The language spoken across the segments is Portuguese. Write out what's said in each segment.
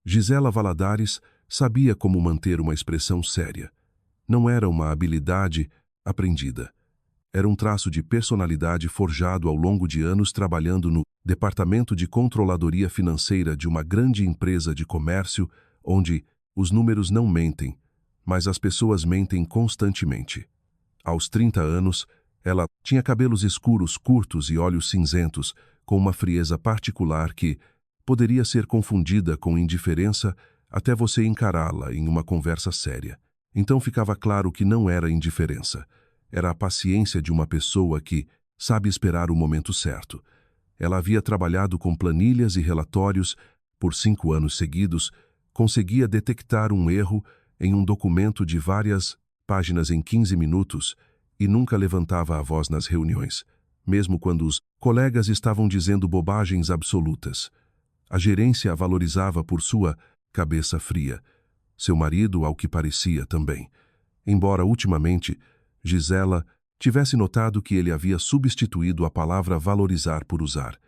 Gisela Valadares sabia como manter uma expressão séria. Não era uma habilidade aprendida. Era um traço de personalidade forjado ao longo de anos trabalhando no departamento de controladoria financeira de uma grande empresa de comércio, onde os números não mentem, mas as pessoas mentem constantemente. Aos 30 anos, ela tinha cabelos escuros curtos e olhos cinzentos, com uma frieza particular que poderia ser confundida com indiferença até você encará-la em uma conversa séria. Então ficava claro que não era indiferença. Era a paciência de uma pessoa que sabe esperar o momento certo. Ela havia trabalhado com planilhas e relatórios por 5 anos seguidos, conseguia detectar um erro em um documento de várias páginas em 15 minutos e nunca levantava a voz nas reuniões, mesmo quando os colegas estavam dizendo bobagens absolutas. A gerência a valorizava por sua cabeça fria. Seu marido, ao que parecia, também. Embora, ultimamente, Gisela tivesse notado que ele havia substituído a palavra valorizar por usar.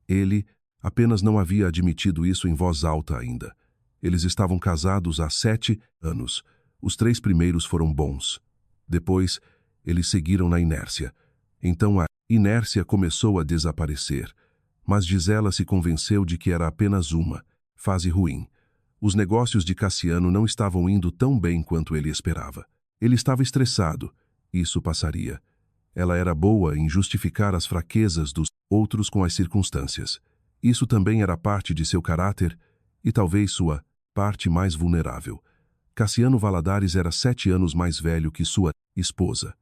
Ele apenas não havia admitido isso em voz alta ainda. Eles estavam casados há 7 anos. Os 3 primeiros foram bons. Depois, eles seguiram na inércia. Então a inércia começou a desaparecer. Mas Gisela se convenceu de que era apenas uma fase ruim. Os negócios de Cassiano não estavam indo tão bem quanto ele esperava. Ele estava estressado. Isso passaria. Ela era boa em justificar as fraquezas dos outros com as circunstâncias. Isso também era parte de seu caráter e talvez sua parte mais vulnerável. Cassiano Valadares era 7 anos mais velho que sua esposa.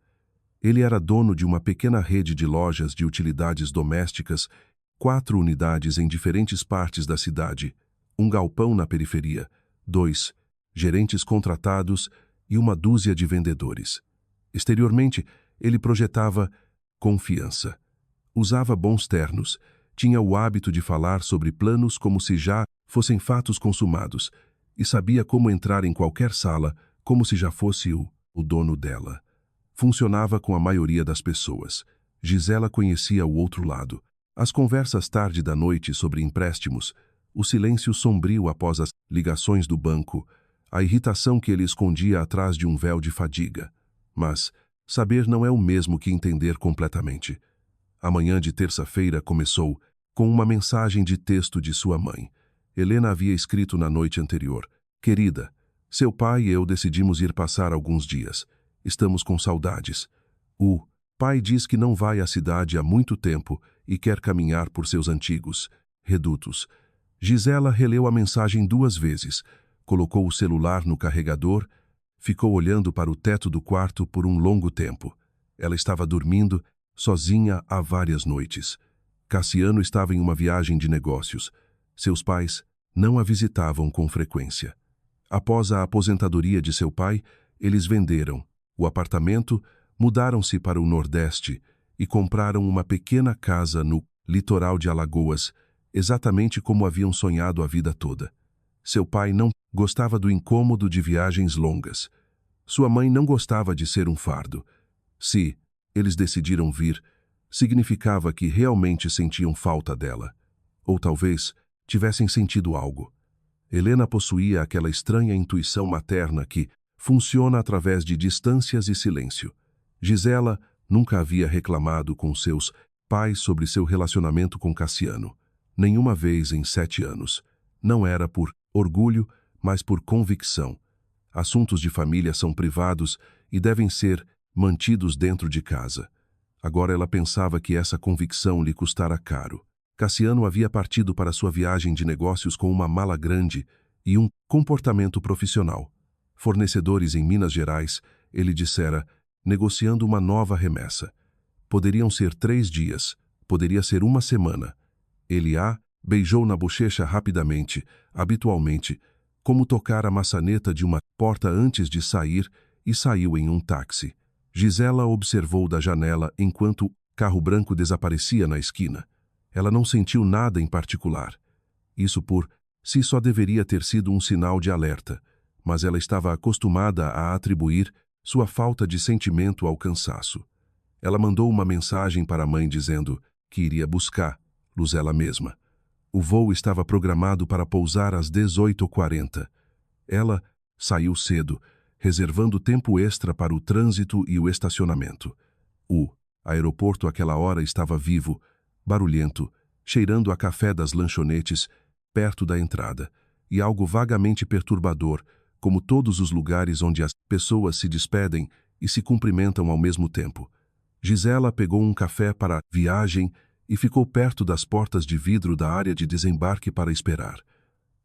Ele era dono de uma pequena rede de lojas de utilidades domésticas, 4 unidades em diferentes partes da cidade, um galpão na periferia, 2 gerentes contratados e uma dúzia de vendedores. Exteriormente, ele projetava confiança. Usava bons ternos, tinha o hábito de falar sobre planos como se já fossem fatos consumados, e sabia como entrar em qualquer sala como se já fosse o dono dela. Funcionava com a maioria das pessoas. Gisela conhecia o outro lado. As conversas tarde da noite sobre empréstimos, o silêncio sombrio após as ligações do banco, a irritação que ele escondia atrás de um véu de fadiga. Mas saber não é o mesmo que entender completamente. A manhã de terça-feira começou com uma mensagem de texto de sua mãe. Helena havia escrito na noite anterior: "Querida, seu pai e eu decidimos ir passar alguns dias. Estamos com saudades. O pai diz que não vai à cidade há muito tempo e quer caminhar por seus antigos redutos." Gisela releu a mensagem 2 vezes, colocou o celular no carregador, ficou olhando para o teto do quarto por um longo tempo. Ela estava dormindo, sozinha há várias noites. Cassiano estava em uma viagem de negócios. Seus pais não a visitavam com frequência. Após a aposentadoria de seu pai, eles venderam o apartamento, mudaram-se para o Nordeste e compraram uma pequena casa no litoral de Alagoas, exatamente como haviam sonhado a vida toda. Seu pai não gostava do incômodo de viagens longas. Sua mãe não gostava de ser um fardo. Se eles decidiram vir, significava que realmente sentiam falta dela. Ou talvez tivessem sentido algo. Helena possuía aquela estranha intuição materna que funciona através de distâncias e silêncio. Gisela nunca havia reclamado com seus pais sobre seu relacionamento com Cassiano. Nenhuma vez em 7 anos. Não era por orgulho, mas por convicção. Assuntos de família são privados e devem ser mantidos dentro de casa. Agora ela pensava que essa convicção lhe custara caro. Cassiano havia partido para sua viagem de negócios com uma mala grande e um comportamento profissional. Fornecedores em Minas Gerais, ele dissera, negociando uma nova remessa. Poderiam ser 3 dias, poderia ser 1 semana. Ele a beijou na bochecha rapidamente, habitualmente, como tocar a maçaneta de uma porta antes de sair, e saiu em um táxi. Gisela observou da janela enquanto o carro branco desaparecia na esquina. Ela não sentiu nada em particular. Isso por si só deveria ter sido um sinal de alerta, mas ela estava acostumada a atribuir sua falta de sentimento ao cansaço. Ela mandou uma mensagem para a mãe dizendo que iria buscar-los ela mesma. O voo estava programado para pousar às 18h40. Ela saiu cedo, reservando tempo extra para o trânsito e o estacionamento. O aeroporto àquela hora estava vivo, barulhento, cheirando a café das lanchonetes perto da entrada, e algo vagamente perturbador, como todos os lugares onde as pessoas se despedem e se cumprimentam ao mesmo tempo. Gisela pegou um café para a viagem e ficou perto das portas de vidro da área de desembarque para esperar.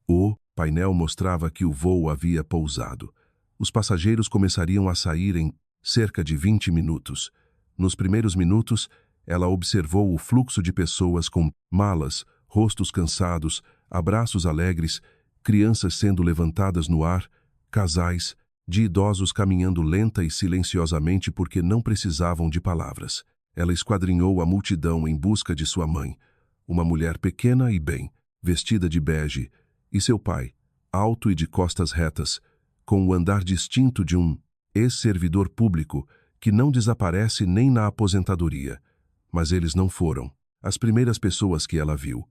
O painel mostrava que o voo havia pousado. Os passageiros começariam a sair em cerca de 20 minutos. Nos primeiros minutos, ela observou o fluxo de pessoas com malas, rostos cansados, abraços alegres, crianças sendo levantadas no ar, casais, de idosos caminhando lenta e silenciosamente porque não precisavam de palavras. Ela esquadrinhou a multidão em busca de sua mãe, uma mulher pequena e bem, vestida de bege, e seu pai, alto e de costas retas, com o andar distinto de um ex-servidor público que não desaparece nem na aposentadoria. Mas eles não foram as primeiras pessoas que ela viu.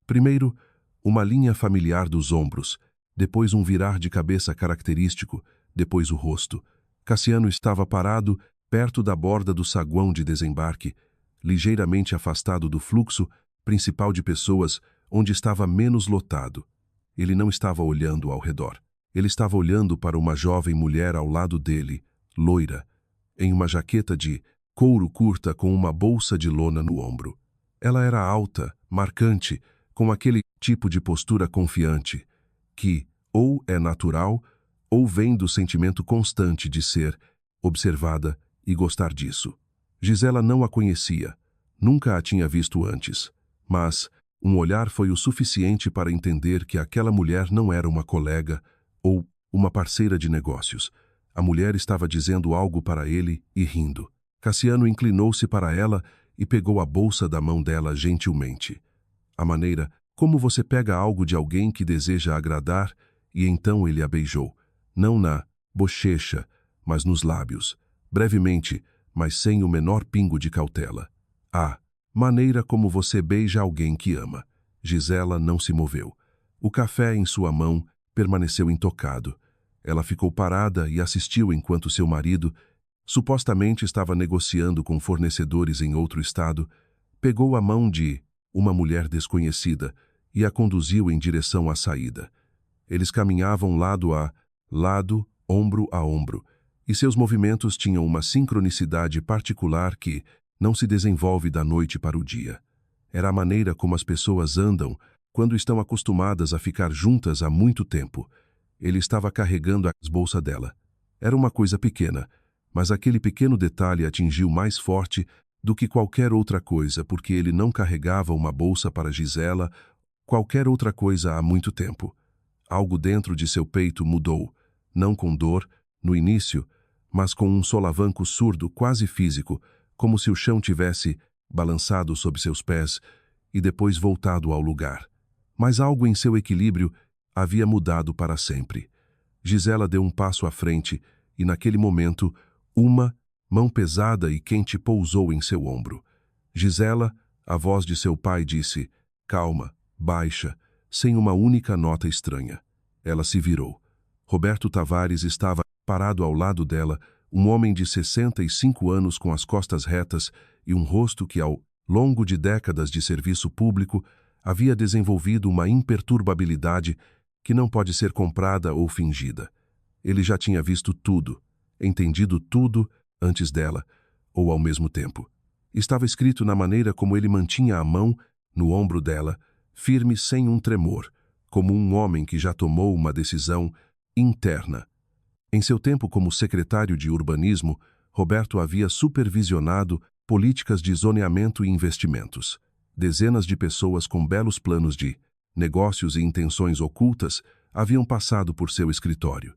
Primeiro, uma linha familiar dos ombros, depois um virar de cabeça característico, depois o rosto. Cassiano estava parado perto da borda do saguão de desembarque, ligeiramente afastado do fluxo principal de pessoas, onde estava menos lotado. Ele não estava olhando ao redor. Ele estava olhando para uma jovem mulher ao lado dele, loira, em uma jaqueta de couro curta com uma bolsa de lona no ombro. Ela era alta, marcante, com aquele tipo de postura confiante, que ou é natural ou vem do sentimento constante de ser observada e gostar disso. Gisela não a conhecia, nunca a tinha visto antes, mas um olhar foi o suficiente para entender que aquela mulher não era uma colega ou uma parceira de negócios. A mulher estava dizendo algo para ele e rindo. Cassiano inclinou-se para ela e pegou a bolsa da mão dela gentilmente. A maneira como você pega algo de alguém que deseja agradar, e então ele a beijou, não na bochecha, mas nos lábios, brevemente, mas sem o menor pingo de cautela. A maneira como você beija alguém que ama. Gisela não se moveu. O café em sua mão permaneceu intocado. Ela ficou parada e assistiu enquanto seu marido, supostamente estava negociando com fornecedores em outro estado, pegou a mão de uma mulher desconhecida e a conduziu em direção à saída. Eles caminhavam lado a lado, ombro a ombro, e seus movimentos tinham uma sincronicidade particular que não se desenvolve da noite para o dia. Era a maneira como as pessoas andam quando estão acostumadas a ficar juntas há muito tempo. Ele estava carregando a bolsa dela. Era uma coisa pequena, mas aquele pequeno detalhe atingiu mais forte do que qualquer outra coisa, porque ele não carregava uma bolsa para Gisela, qualquer outra coisa há muito tempo. Algo dentro de seu peito mudou, não com dor, no início, mas com um solavanco surdo quase físico, como se o chão tivesse balançado sob seus pés e depois voltado ao lugar. Mas algo em seu equilíbrio havia mudado para sempre. Gisela deu um passo à frente e, naquele momento, uma mão pesada e quente pousou em seu ombro. Gisela, a voz de seu pai disse, calma, baixa, sem uma única nota estranha. Ela se virou. Roberto Tavares estava parado ao lado dela, um homem de 65 anos com as costas retas e um rosto que, ao longo de décadas de serviço público, havia desenvolvido uma imperturbabilidade que não pode ser comprada ou fingida. Ele já tinha visto tudo, entendido tudo antes dela, ou ao mesmo tempo. Estava escrito na maneira como ele mantinha a mão no ombro dela, firme sem um tremor, como um homem que já tomou uma decisão interna. Em seu tempo como secretário de urbanismo, Roberto havia supervisionado políticas de zoneamento e investimentos. Dezenas de pessoas com belos planos de negócios e intenções ocultas haviam passado por seu escritório.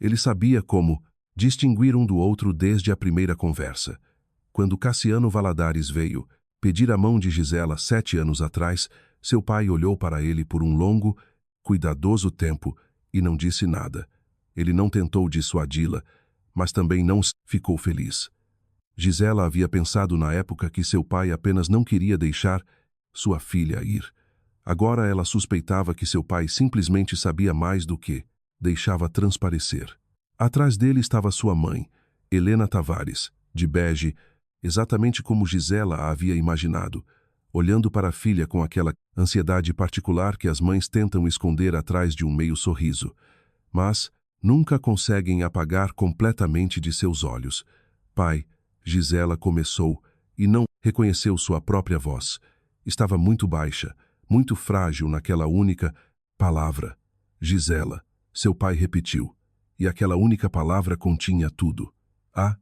Ele sabia como distinguir um do outro desde a primeira conversa. Quando Cassiano Valadares veio pedir a mão de Gisela 7 anos atrás, seu pai olhou para ele por um longo, cuidadoso tempo e não disse nada. Ele não tentou dissuadi-la, mas também não ficou feliz. Gisela havia pensado na época que seu pai apenas não queria deixar sua filha ir. Agora ela suspeitava que seu pai simplesmente sabia mais do que deixava transparecer. Atrás dele estava sua mãe, Helena Tavares, de bege, exatamente como Gisela a havia imaginado, olhando para a filha com aquela ansiedade particular que as mães tentam esconder atrás de um meio sorriso, mas nunca conseguem apagar completamente de seus olhos. Pai, Gisela começou e não reconheceu sua própria voz. Estava muito baixa, muito frágil naquela única palavra. Gisela, seu pai repetiu, e aquela única palavra continha tudo. A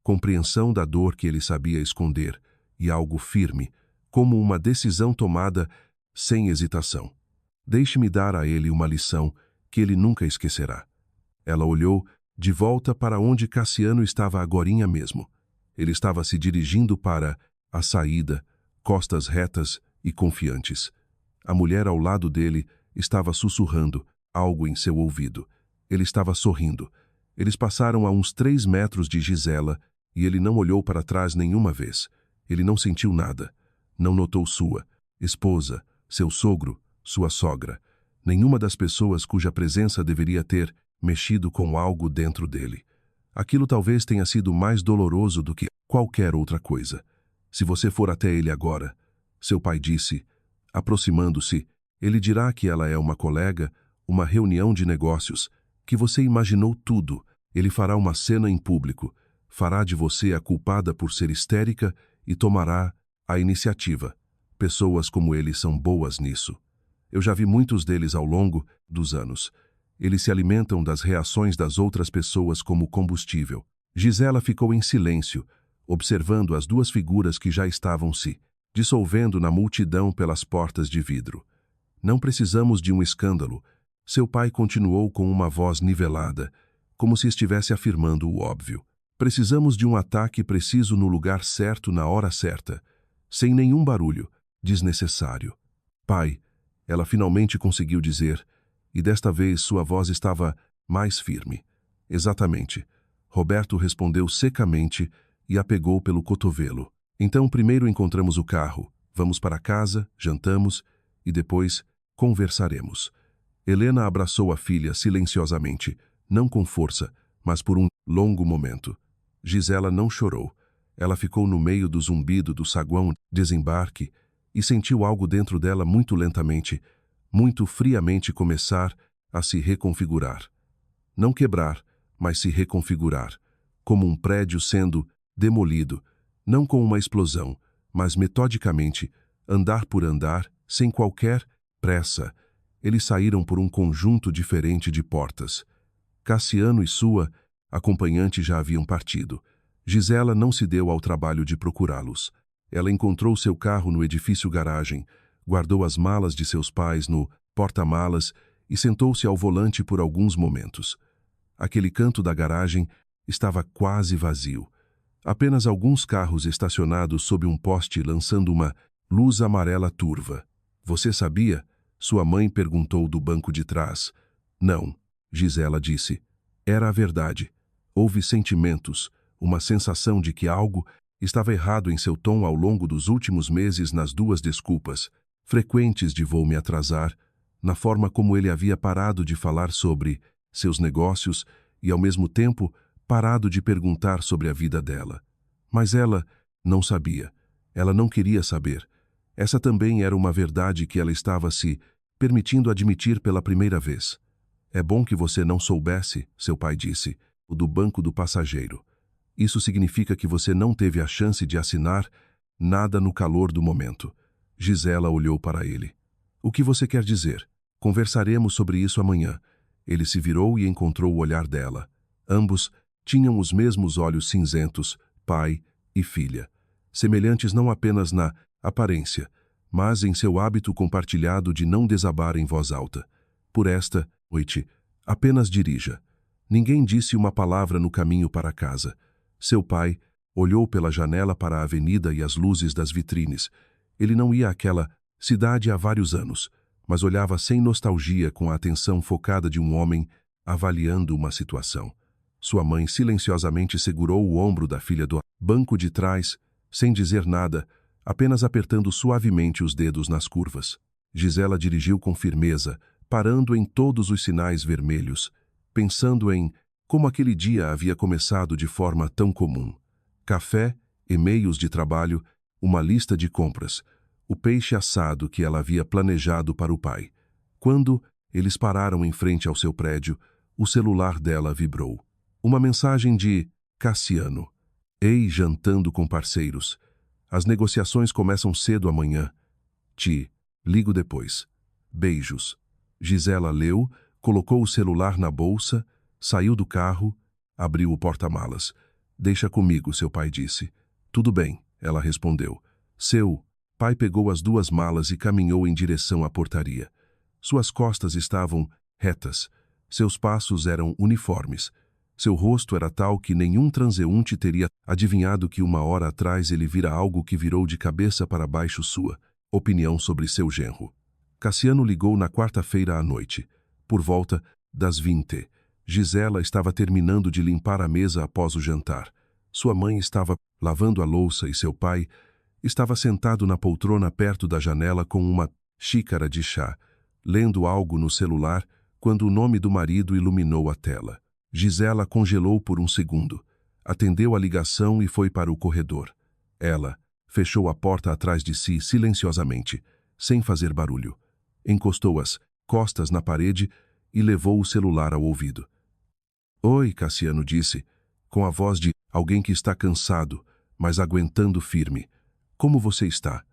compreensão da dor que ele sabia esconder e algo firme, como uma decisão tomada sem hesitação. Deixe-me dar a ele uma lição que ele nunca esquecerá. Ela olhou de volta para onde Cassiano estava agorinha mesmo. Ele estava se dirigindo para a saída, costas retas e confiantes. A mulher ao lado dele estava sussurrando algo em seu ouvido. Ele estava sorrindo. Eles passaram a uns 3 metros de Gisela e ele não olhou para trás nenhuma vez. Ele não sentiu nada. Não notou sua esposa, seu sogro, sua sogra. Nenhuma das pessoas cuja presença deveria ter mexido com algo dentro dele. Aquilo talvez tenha sido mais doloroso do que qualquer outra coisa. Se você for até ele agora, seu pai disse, aproximando-se, ele dirá que ela é uma colega, uma reunião de negócios, que você imaginou tudo. Ele fará uma cena em público, fará de você a culpada por ser histérica e tomará a iniciativa. Pessoas como ele são boas nisso. Eu já vi muitos deles ao longo dos anos. Eles se alimentam das reações das outras pessoas como combustível. Gisela ficou em silêncio, observando as 2 figuras que já estavam se dissolvendo na multidão pelas portas de vidro. Não precisamos de um escândalo. Seu pai continuou com uma voz nivelada, como se estivesse afirmando o óbvio. Precisamos de um ataque preciso no lugar certo na hora certa, sem nenhum barulho desnecessário. Pai, ela finalmente conseguiu dizer, e desta vez sua voz estava mais firme. Exatamente. Roberto respondeu secamente e a pegou pelo cotovelo. Então primeiro encontramos o carro, vamos para casa, jantamos e depois conversaremos. Helena abraçou a filha silenciosamente, não com força, mas por um longo momento. Gisela não chorou. Ela ficou no meio do zumbido do saguão desembarque e sentiu algo dentro dela muito lentamente, muito friamente começar a se reconfigurar. Não quebrar, mas se reconfigurar, como um prédio sendo demolido, não com uma explosão, mas metodicamente, andar por andar, sem qualquer pressa. Eles saíram por um conjunto diferente de portas. Cassiano e sua acompanhante já haviam partido. Gisela não se deu ao trabalho de procurá-los. Ela encontrou seu carro no edifício garagem, guardou as malas de seus pais no porta-malas e sentou-se ao volante por alguns momentos. Aquele canto da garagem estava quase vazio. Apenas alguns carros estacionados sob um poste lançando uma luz amarela turva. Você sabia? Sua mãe perguntou do banco de trás. Não, Gisela disse. Era a verdade. Houve sentimentos, uma sensação de que algo estava errado em seu tom ao longo dos últimos meses nas 2 desculpas, frequentes de vou me atrasar, na forma como ele havia parado de falar sobre seus negócios e, ao mesmo tempo, parado de perguntar sobre a vida dela. Mas ela não sabia. Ela não queria saber. Essa também era uma verdade que ela estava se permitindo admitir pela primeira vez. É bom que você não soubesse, seu pai disse, o do banco do passageiro. Isso significa que você não teve a chance de assinar nada no calor do momento. Gisela olhou para ele. O que você quer dizer? Conversaremos sobre isso amanhã. Ele se virou e encontrou o olhar dela. Ambos tinham os mesmos olhos cinzentos, pai e filha. Semelhantes não apenas na aparência, mas em seu hábito compartilhado de não desabar em voz alta. Por esta noite, apenas dirija. Ninguém disse uma palavra no caminho para casa. Seu pai olhou pela janela para a avenida e as luzes das vitrines. Ele não ia àquela cidade há vários anos, mas olhava sem nostalgia com a atenção focada de um homem avaliando uma situação. Sua mãe silenciosamente segurou o ombro da filha do banco de trás, sem dizer nada, apenas apertando suavemente os dedos nas curvas. Gisela dirigiu com firmeza, parando em todos os sinais vermelhos, pensando em como aquele dia havia começado de forma tão comum. Café, e-mails de trabalho, uma lista de compras, o peixe assado que ela havia planejado para o pai. Quando eles pararam em frente ao seu prédio, o celular dela vibrou. Uma mensagem de Cassiano. Ei, jantando com parceiros. As negociações começam cedo amanhã. Te ligo depois. Beijos. Gisela leu, colocou o celular na bolsa, saiu do carro, abriu o porta-malas. Deixa comigo, seu pai disse. Tudo bem, ela respondeu. Seu pai pegou as 2 malas e caminhou em direção à portaria. Suas costas estavam retas. Seus passos eram uniformes. Seu rosto era tal que nenhum transeunte teria adivinhado que 1 hora atrás ele vira algo que virou de cabeça para baixo sua opinião sobre seu genro. Cassiano ligou na quarta-feira à noite. Por volta das 20. Gisela estava terminando de limpar a mesa após o jantar. Sua mãe estava lavando a louça e seu pai estava sentado na poltrona perto da janela com uma xícara de chá, lendo algo no celular, quando o nome do marido iluminou a tela. Gisela congelou por um segundo, atendeu a ligação e foi para o corredor. Ela fechou a porta atrás de si silenciosamente, sem fazer barulho. Encostou as costas na parede e levou o celular ao ouvido. Oi, Cassiano disse, com a voz de alguém que está cansado, mas aguentando firme. Como você está?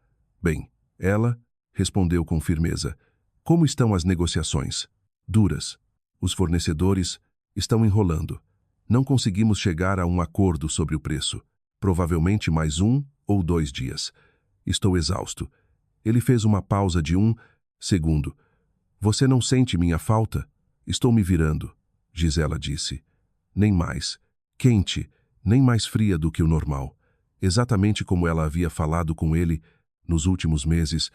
Bem, ela respondeu com firmeza. Como estão as negociações? Duras. Os fornecedores estão enrolando. Não conseguimos chegar a um acordo sobre o preço. Provavelmente mais 1 ou 2 dias. Estou exausto. Ele fez uma pausa de 1 segundo. Você não sente minha falta? Estou me virando, Gisela disse. Nem mais quente, nem mais fria do que o normal. Exatamente como ela havia falado com ele nos últimos meses,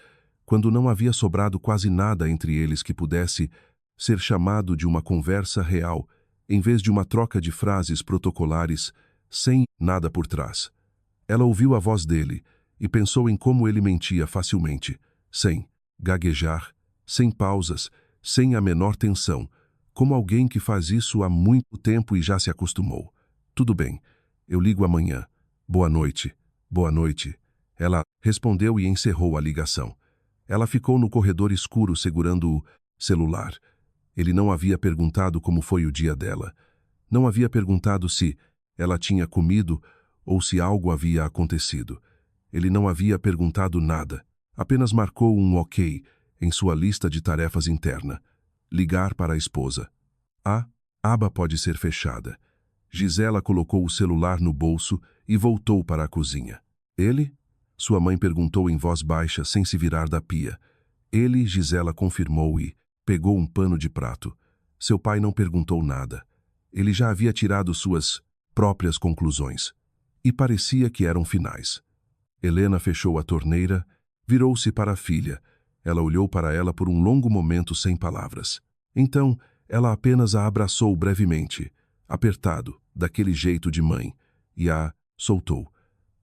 quando não havia sobrado quase nada entre eles que pudesse ser chamado de uma conversa real, em vez de uma troca de frases protocolares, sem nada por trás. Ela ouviu a voz dele e pensou em como ele mentia facilmente, sem gaguejar, sem pausas, sem a menor tensão, como alguém que faz isso há muito tempo e já se acostumou. Tudo bem, eu ligo amanhã. Boa noite. Boa noite. Ela respondeu e encerrou a ligação. Ela ficou no corredor escuro segurando o celular. Ele não havia perguntado como foi o dia dela. Não havia perguntado se ela tinha comido ou se algo havia acontecido. Ele não havia perguntado nada. Apenas marcou um ok em sua lista de tarefas interna. Ligar para a esposa. A aba pode ser fechada. Gisela colocou o celular no bolso e voltou para a cozinha. Ele? Sua mãe perguntou em voz baixa, sem se virar da pia. Ele, Gisela confirmou e pegou um pano de prato. Seu pai não perguntou nada. Ele já havia tirado suas próprias conclusões. E parecia que eram finais. Helena fechou a torneira, virou-se para a filha. Ela olhou para ela por um longo momento sem palavras. Então, ela apenas a abraçou brevemente, apertado, daquele jeito de mãe, e a soltou.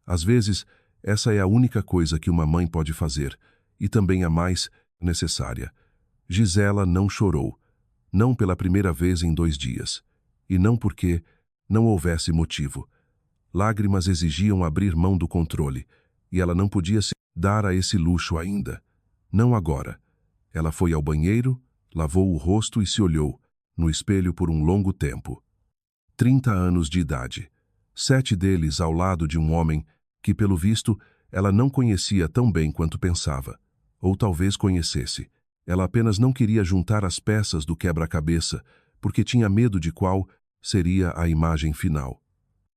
Às vezes, essa é a única coisa que uma mãe pode fazer, e também a mais necessária. Gisela não chorou, não pela primeira vez em 2 dias, e não porque não houvesse motivo. Lágrimas exigiam abrir mão do controle, e ela não podia se dar a esse luxo ainda. Não agora. Ela foi ao banheiro, lavou o rosto e se olhou no espelho por um longo tempo. 30 anos de idade. 7 deles ao lado de um homem que, pelo visto, ela não conhecia tão bem quanto pensava. Ou talvez conhecesse. Ela apenas não queria juntar as peças do quebra-cabeça, porque tinha medo de qual seria a imagem final.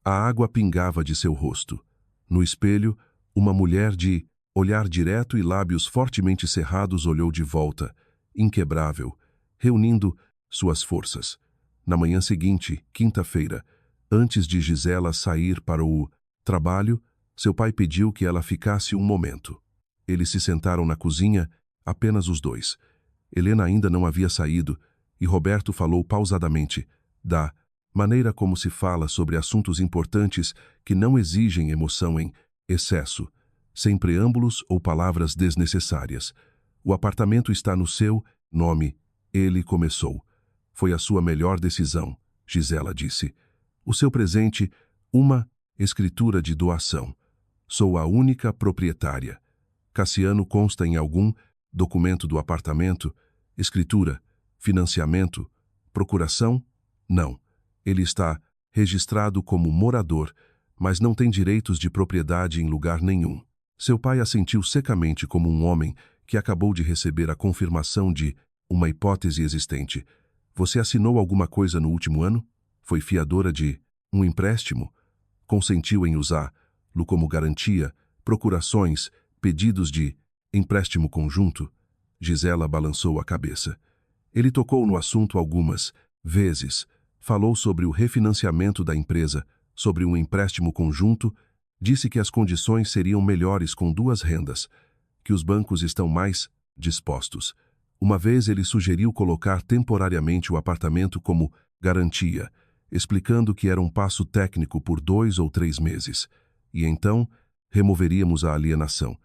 A água pingava de seu rosto. No espelho, uma mulher de olhar direto e lábios fortemente cerrados olhou de volta, inquebrável, reunindo suas forças. Na manhã seguinte, quinta-feira, antes de Gisela sair para o trabalho, seu pai pediu que ela ficasse um momento. Eles se sentaram na cozinha, apenas os dois. Helena ainda não havia saído, e Roberto falou pausadamente, da maneira como se fala sobre assuntos importantes que não exigem emoção em excesso, sem preâmbulos ou palavras desnecessárias. O apartamento está no seu nome. Ele começou. Foi a sua melhor decisão, Gisela disse. O seu presente, uma escritura de doação. Sou a única proprietária. Cassiano consta em algum documento do apartamento? Escritura? Financiamento? Procuração? Não. Ele está registrado como morador, mas não tem direitos de propriedade em lugar nenhum. Seu pai assentiu secamente como um homem que acabou de receber a confirmação de uma hipótese existente. Você assinou alguma coisa no último ano? Foi fiadora de um empréstimo? Consentiu em usá-lo como garantia? Procurações? Pedidos de empréstimo conjunto? Gisela balançou a cabeça. Ele tocou no assunto algumas vezes. Falou sobre o refinanciamento da empresa, sobre um empréstimo conjunto, disse que as condições seriam melhores com duas rendas, que os bancos estão mais dispostos. Uma vez ele sugeriu colocar temporariamente o apartamento como garantia, explicando que era um passo técnico por 2 ou 3 meses, e então removeríamos a alienação.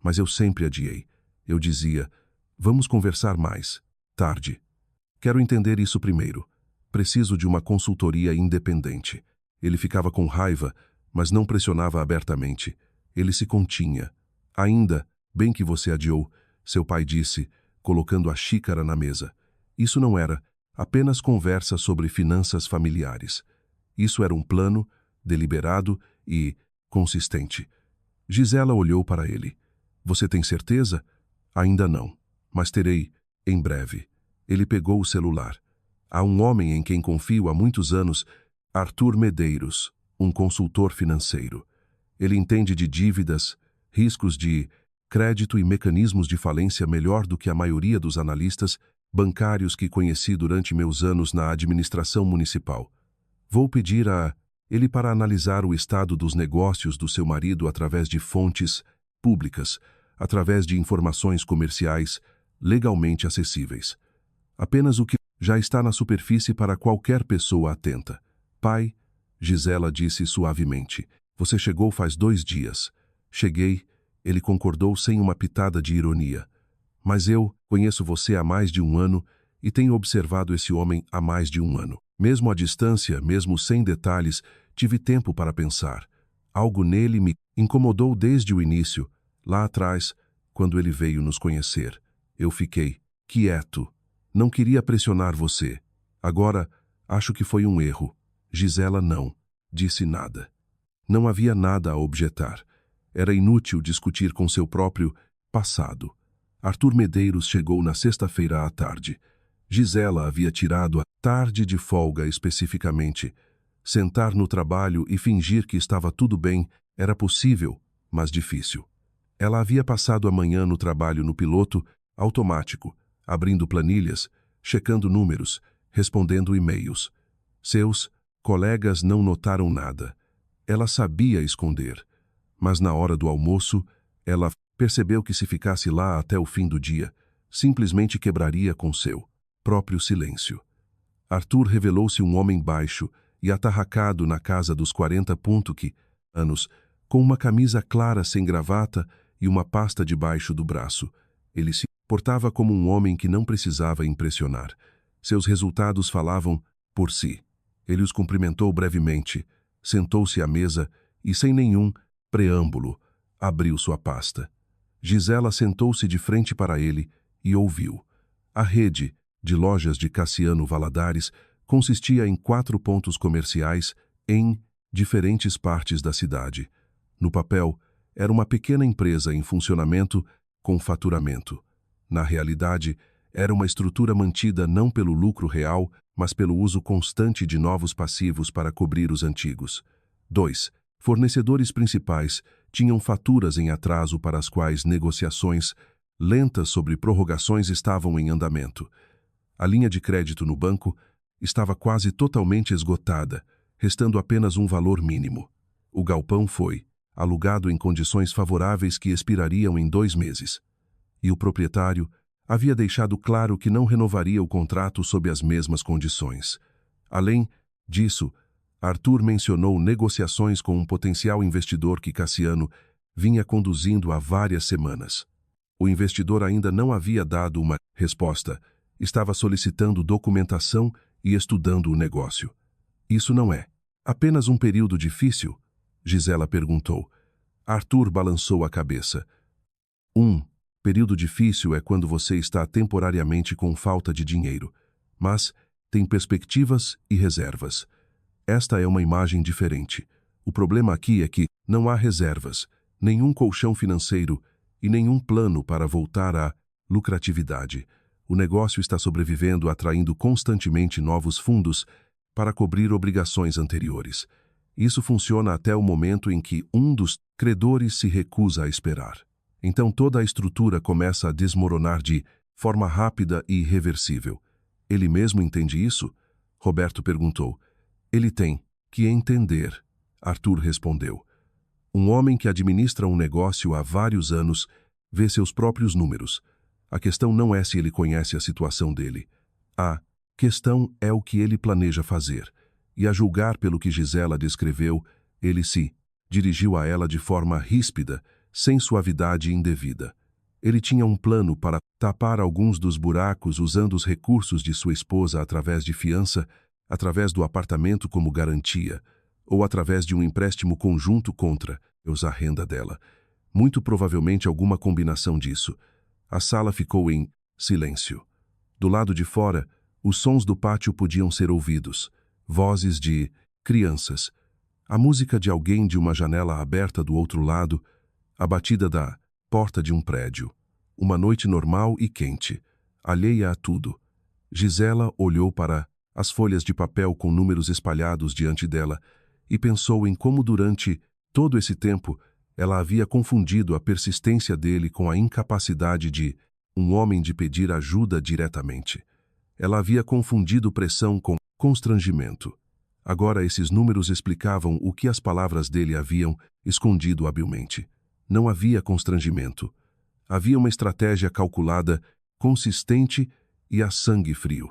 Mas eu sempre adiei. Eu dizia, vamos conversar mais tarde. Quero entender isso primeiro. Preciso de uma consultoria independente. Ele ficava com raiva, mas não pressionava abertamente. Ele se continha. Ainda bem que você adiou, seu pai disse, colocando a xícara na mesa. Isso não era apenas conversa sobre finanças familiares. Isso era um plano, deliberado e consistente. Gisela olhou para ele. Você tem certeza? Ainda não, mas terei em breve. Ele pegou o celular. Há um homem em quem confio há muitos anos, Arthur Medeiros, um consultor financeiro. Ele entende de dívidas, riscos de crédito e mecanismos de falência melhor do que a maioria dos analistas bancários que conheci durante meus anos na administração municipal. Vou pedir a ele para analisar o estado dos negócios do seu marido através de fontes públicas, através de informações comerciais legalmente acessíveis. Apenas o que já está na superfície para qualquer pessoa atenta. Pai, Gisela disse suavemente, você chegou faz 2 dias. Cheguei, ele concordou sem uma pitada de ironia. Mas eu conheço você há mais de 1 ano e tenho observado esse homem há mais de 1 ano. Mesmo à distância, mesmo sem detalhes, tive tempo para pensar. Algo nele me incomodou desde o início, lá atrás, quando ele veio nos conhecer. Eu fiquei quieto. Não queria pressionar você. Agora, acho que foi um erro. Gisela não disse nada. Não havia nada a objetar. Era inútil discutir com seu próprio passado. Arthur Medeiros chegou na sexta-feira à tarde. Gisela havia tirado a tarde de folga especificamente. Sentar no trabalho e fingir que estava tudo bem era possível, mas difícil. Ela havia passado a manhã no trabalho no piloto automático, abrindo planilhas, checando números, respondendo e-mails. Seus colegas não notaram nada. Ela sabia esconder, mas na hora do almoço, ela percebeu que se ficasse lá até o fim do dia, simplesmente quebraria com seu próprio silêncio. Arthur revelou-se um homem baixo e atarracado na casa dos 40 anos, com uma camisa clara sem gravata e uma pasta debaixo do braço. Ele se portava como um homem que não precisava impressionar. Seus resultados falavam por si. Ele os cumprimentou brevemente, sentou-se à mesa e, sem nenhum preâmbulo, abriu sua pasta. Gisela sentou-se de frente para ele e ouviu. A rede de lojas de Cassiano Valadares consistia em 4 pontos comerciais em diferentes partes da cidade. No papel, era uma pequena empresa em funcionamento com faturamento. Na realidade, era uma estrutura mantida não pelo lucro real, mas pelo uso constante de novos passivos para cobrir os antigos. 2. Fornecedores principais tinham faturas em atraso para as quais negociações lentas sobre prorrogações estavam em andamento. A linha de crédito no banco estava quase totalmente esgotada, restando apenas um valor mínimo. O galpão foi alugado em condições favoráveis que expirariam em 2 meses. E o proprietário havia deixado claro que não renovaria o contrato sob as mesmas condições. Além disso, Arthur mencionou negociações com um potencial investidor que Cassiano vinha conduzindo há várias semanas. O investidor ainda não havia dado uma resposta. Estava solicitando documentação e estudando o negócio. Isso não é apenas um período difícil? Gisela perguntou. Arthur balançou a cabeça. Período difícil é quando você está temporariamente com falta de dinheiro, mas tem perspectivas e reservas. Esta é uma imagem diferente. O problema aqui é que não há reservas, nenhum colchão financeiro e nenhum plano para voltar à lucratividade. O negócio está sobrevivendo atraindo constantemente novos fundos para cobrir obrigações anteriores. Isso funciona até o momento em que um dos credores se recusa a esperar. Então toda a estrutura começa a desmoronar de forma rápida e irreversível. Ele mesmo entende isso? Roberto perguntou. Ele tem que entender, Arthur respondeu. Um homem que administra um negócio há vários anos vê seus próprios números. A questão não é se ele conhece a situação dele. A questão é o que ele planeja fazer. E a julgar pelo que Gisela descreveu, ele se dirigiu a ela de forma ríspida, sem suavidade indevida. Ele tinha um plano para tapar alguns dos buracos usando os recursos de sua esposa através de fiança, através do apartamento como garantia, ou através de um empréstimo conjunto contra a renda dela. Muito provavelmente alguma combinação disso. A sala ficou em silêncio. Do lado de fora, os sons do pátio podiam ser ouvidos. Vozes de crianças. A música de alguém de uma janela aberta do outro lado, a batida da porta de um prédio. Uma noite normal e quente, alheia a tudo. Gisela olhou para as folhas de papel com números espalhados diante dela e pensou em como durante todo esse tempo ela havia confundido a persistência dele com a incapacidade de um homem de pedir ajuda diretamente. Ela havia confundido pressão com constrangimento. Agora esses números explicavam o que as palavras dele haviam escondido habilmente. Não havia constrangimento. Havia uma estratégia calculada, consistente e a sangue frio.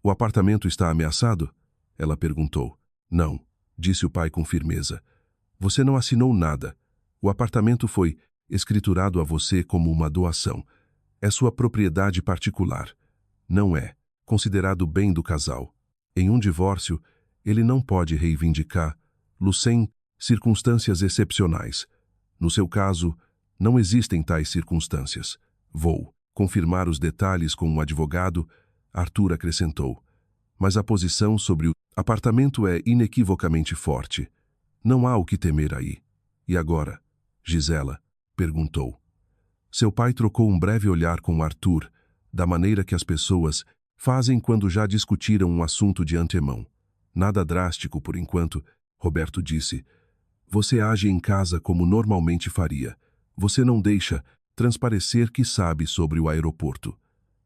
O apartamento está ameaçado? Ela perguntou. Não, disse o pai com firmeza. Você não assinou nada. O apartamento foi escriturado a você como uma doação. É sua propriedade particular. Não é considerado bem do casal. Em um divórcio, ele não pode reivindicar-lo sem circunstâncias excepcionais. No seu caso, não existem tais circunstâncias. Vou confirmar os detalhes com um advogado, Arthur acrescentou. Mas a posição sobre o apartamento é inequivocamente forte. Não há o que temer aí. E agora? Gisela perguntou. Seu pai trocou um breve olhar com Arthur, da maneira que as pessoas fazem quando já discutiram um assunto de antemão. Nada drástico por enquanto, Roberto disse. Você age em casa como normalmente faria. Você não deixa transparecer que sabe sobre o aeroporto.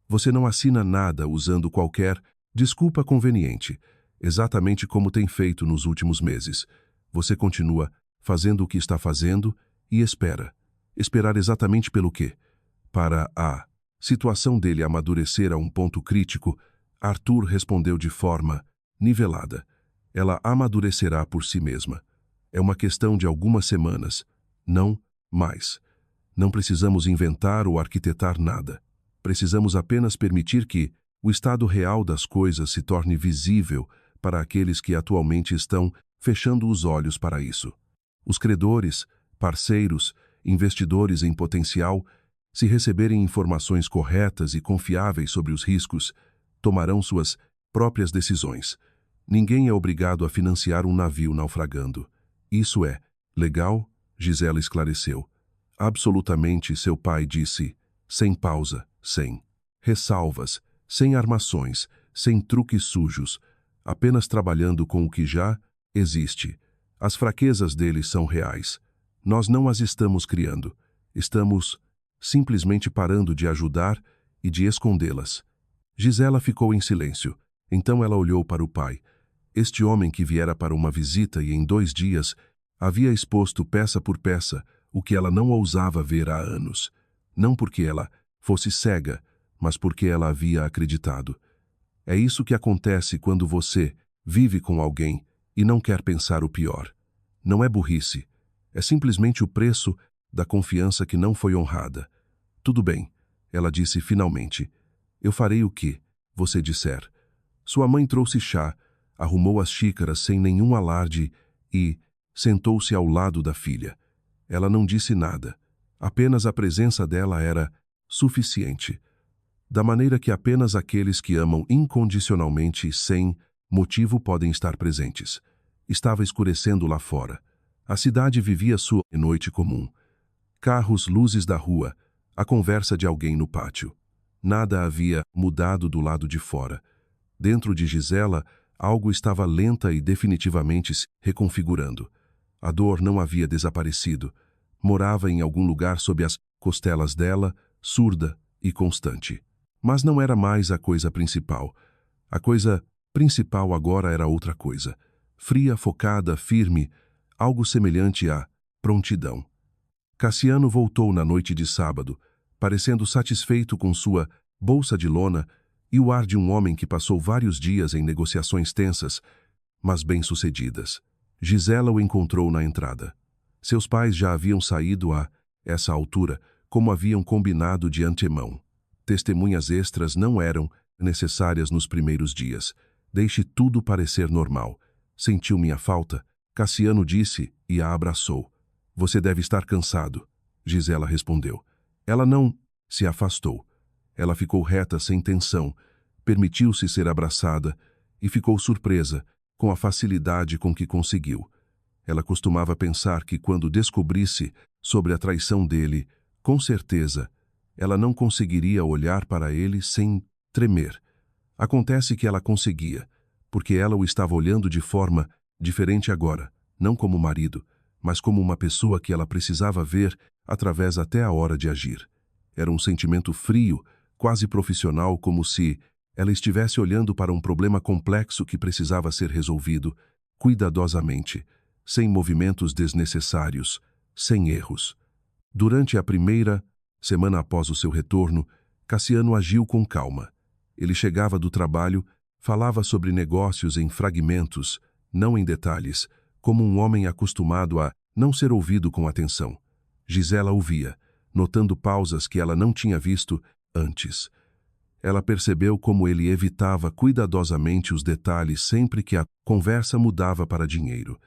Você não assina nada usando qualquer desculpa conveniente, exatamente como tem feito nos últimos meses. Você continua fazendo o que está fazendo e espera. Esperar exatamente pelo quê? Para a situação dele amadurecer a um ponto crítico, Arthur respondeu de forma nivelada. Ela amadurecerá por si mesma. É uma questão de algumas semanas, não mais. Não precisamos inventar ou arquitetar nada. Precisamos apenas permitir que o estado real das coisas se torne visível para aqueles que atualmente estão fechando os olhos para isso. Os credores, parceiros, investidores em potencial, se receberem informações corretas e confiáveis sobre os riscos, tomarão suas próprias decisões. Ninguém é obrigado a financiar um navio naufragando. Isso é legal? Gisela esclareceu. Absolutamente, seu pai disse, sem pausa, sem ressalvas, sem armações, sem truques sujos, apenas trabalhando com o que já existe. As fraquezas dele são reais. Nós não as estamos criando. Estamos simplesmente parando de ajudar e de escondê-las. Gisela ficou em silêncio. Então ela olhou para o pai. Este homem que viera para uma visita e em 2 dias havia exposto peça por peça o que ela não ousava ver há anos. Não porque ela fosse cega, mas porque ela havia acreditado. É isso que acontece quando você vive com alguém e não quer pensar o pior. Não é burrice. É simplesmente o preço da confiança que não foi honrada. Tudo bem, ela disse finalmente. Eu farei o que você disser. Sua mãe trouxe chá, arrumou as xícaras sem nenhum alarde e sentou-se ao lado da filha. Ela não disse nada. Apenas a presença dela era suficiente. Da maneira que apenas aqueles que amam incondicionalmente, sem motivo, podem estar presentes. Estava escurecendo lá fora. A cidade vivia sua noite comum. Carros, luzes da rua, a conversa de alguém no pátio. Nada havia mudado do lado de fora. Dentro de Gisela, algo estava lenta e definitivamente se reconfigurando. A dor não havia desaparecido. Morava em algum lugar sob as costelas dela, surda e constante. Mas não era mais a coisa principal. A coisa principal agora era outra coisa. Fria, focada, firme, algo semelhante à prontidão. Cassiano voltou na noite de sábado, parecendo satisfeito com sua bolsa de lona e o ar de um homem que passou vários dias em negociações tensas, mas bem-sucedidas. Gisela o encontrou na entrada. Seus pais já haviam saído a essa altura, como haviam combinado de antemão. Testemunhas extras não eram necessárias nos primeiros dias. Deixe tudo parecer normal. Sentiu minha falta? Cassiano disse e a abraçou. Você deve estar cansado, Gisela respondeu. Ela não se afastou. Ela ficou reta sem tensão, permitiu-se ser abraçada e ficou surpresa com a facilidade com que conseguiu. Ela costumava pensar que quando descobrisse sobre a traição dele, com certeza, ela não conseguiria olhar para ele sem tremer. Acontece que ela conseguia, porque ela o estava olhando de forma diferente agora, não como marido, mas como uma pessoa que ela precisava ver através até a hora de agir. Era um sentimento frio, quase profissional, como se ela estivesse olhando para um problema complexo que precisava ser resolvido, cuidadosamente, sem movimentos desnecessários, sem erros. Durante a primeira semana após o seu retorno, Cassiano agiu com calma. Ele chegava do trabalho, falava sobre negócios em fragmentos, não em detalhes, como um homem acostumado a não ser ouvido com atenção. Gisela ouvia, notando pausas que ela não tinha visto antes. Ela percebeu como ele evitava cuidadosamente os detalhes sempre que a conversa mudava para dinheiro.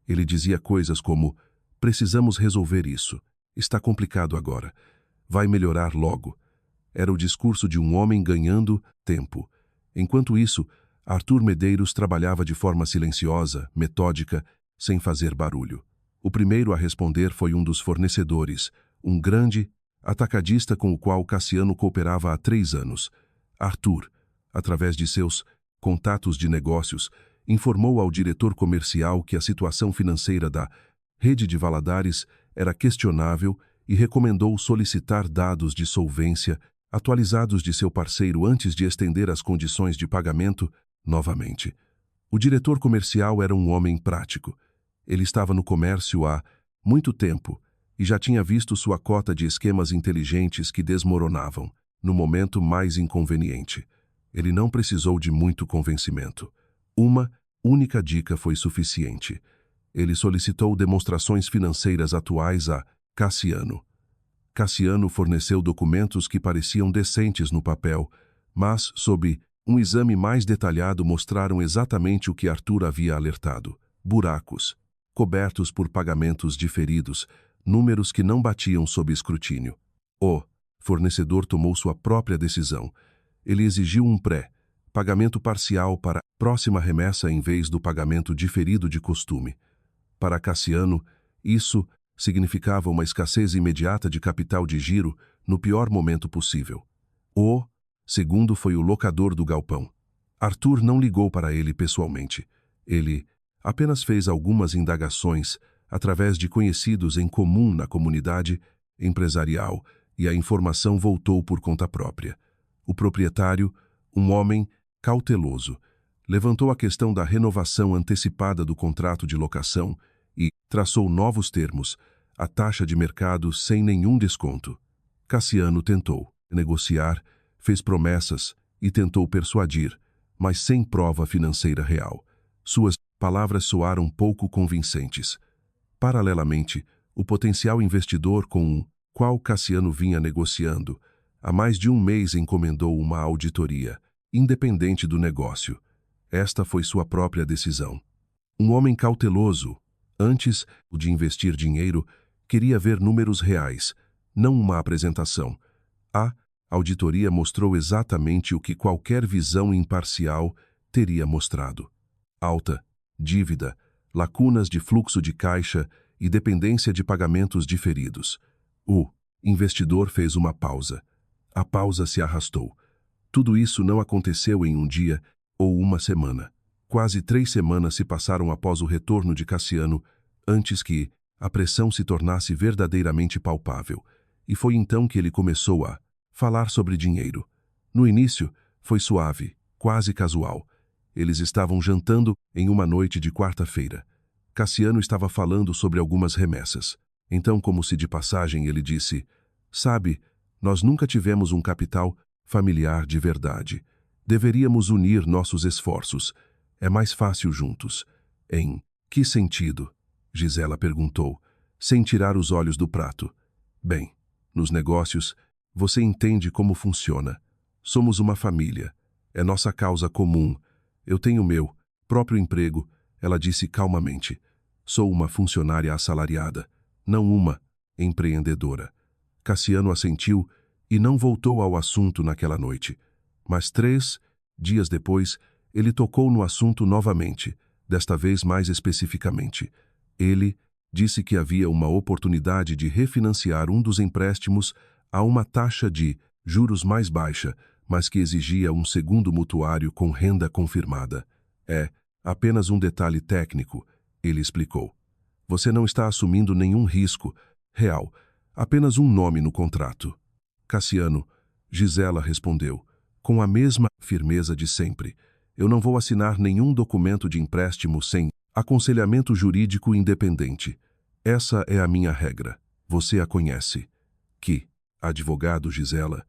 Ele dizia coisas como: precisamos resolver isso. Está complicado agora. Vai melhorar logo. Era o discurso de um homem ganhando tempo. Enquanto isso, Arthur Medeiros trabalhava de forma silenciosa, metódica, sem fazer barulho. O primeiro a responder foi um dos fornecedores, um grande atacadista com o qual Cassiano cooperava há 3 anos. Arthur, através de seus contatos de negócios, informou ao diretor comercial que a situação financeira da rede de Valadares era questionável e recomendou solicitar dados de solvência atualizados de seu parceiro antes de estender as condições de pagamento novamente. O diretor comercial era um homem prático. Ele estava no comércio há muito tempo e já tinha visto sua cota de esquemas inteligentes que desmoronavam no momento mais inconveniente. Ele não precisou de muito convencimento. Uma única dica foi suficiente. Ele solicitou demonstrações financeiras atuais a Cassiano. Cassiano forneceu documentos que pareciam decentes no papel, mas, sob um exame mais detalhado, mostraram exatamente o que Arthur havia alertado: buracos, cobertos por pagamentos diferidos, números que não batiam sob escrutínio. O fornecedor tomou sua própria decisão. Ele exigiu um pagamento parcial para a próxima remessa em vez do pagamento diferido de costume. Para Cassiano, isso significava uma escassez imediata de capital de giro no pior momento possível. O segundo foi o locador do galpão. Arthur não ligou para ele pessoalmente. Ele apenas fez algumas indagações através de conhecidos em comum na comunidade empresarial e a informação voltou por conta própria. O proprietário, um homem cauteloso, levantou a questão da renovação antecipada do contrato de locação e traçou novos termos, a taxa de mercado sem nenhum desconto. Cassiano tentou negociar, fez promessas e tentou persuadir, mas sem prova financeira real. Suas palavras soaram pouco convincentes. Paralelamente, o potencial investidor com um qual Cassiano vinha negociando. Há mais de um mês encomendou uma auditoria, independente do negócio. Esta foi sua própria decisão. Um homem cauteloso, antes de investir dinheiro, queria ver números reais, não uma apresentação. A auditoria mostrou exatamente o que qualquer visão imparcial teria mostrado: alta dívida, lacunas de fluxo de caixa e dependência de pagamentos diferidos. O investidor fez uma pausa. A pausa se arrastou. Tudo isso não aconteceu em um dia ou uma semana. Quase 3 semanas se passaram após o retorno de Cassiano, antes que a pressão se tornasse verdadeiramente palpável. E foi então que ele começou a falar sobre dinheiro. No início, foi suave, quase casual. Eles estavam jantando em uma noite de quarta-feira. Cassiano estava falando sobre algumas remessas. Então, como se de passagem, ele disse: "Sabe, nós nunca tivemos um capital familiar de verdade. Deveríamos unir nossos esforços. É mais fácil juntos." "Em que sentido?" Gisela perguntou, sem tirar os olhos do prato. "Bem, nos negócios, você entende como funciona. Somos uma família. É nossa causa comum. Eu tenho meu próprio emprego", ela disse calmamente. "Sou uma funcionária assalariada, não uma empreendedora." Cassiano assentiu e não voltou ao assunto naquela noite. Mas 3 dias depois, ele tocou no assunto novamente, desta vez mais especificamente. Ele disse que havia uma oportunidade de refinanciar um dos empréstimos a uma taxa de juros mais baixa, mas que exigia um segundo mutuário com renda confirmada. "É apenas um detalhe técnico", ele explicou. "Você não está assumindo nenhum risco real, apenas um nome no contrato." "Cassiano", Gisela respondeu, com a mesma firmeza de sempre, "eu não vou assinar nenhum documento de empréstimo sem aconselhamento jurídico independente. Essa é a minha regra. Você a conhece." "Que advogado, Gisela?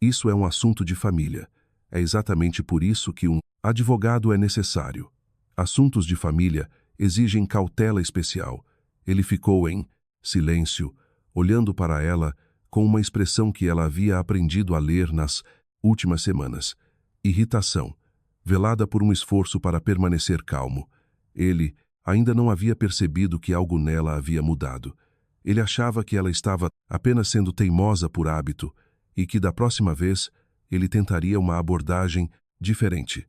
Isso é um assunto de família. É exatamente por isso que um advogado é necessário. Assuntos de família exigem cautela especial." Ele ficou em silêncio, olhando para ela com uma expressão que ela havia aprendido a ler nas últimas semanas: irritação, velada por um esforço para permanecer calmo. Ele ainda não havia percebido que algo nela havia mudado. Ele achava que ela estava apenas sendo teimosa por hábito e que, da próxima vez, ele tentaria uma abordagem diferente.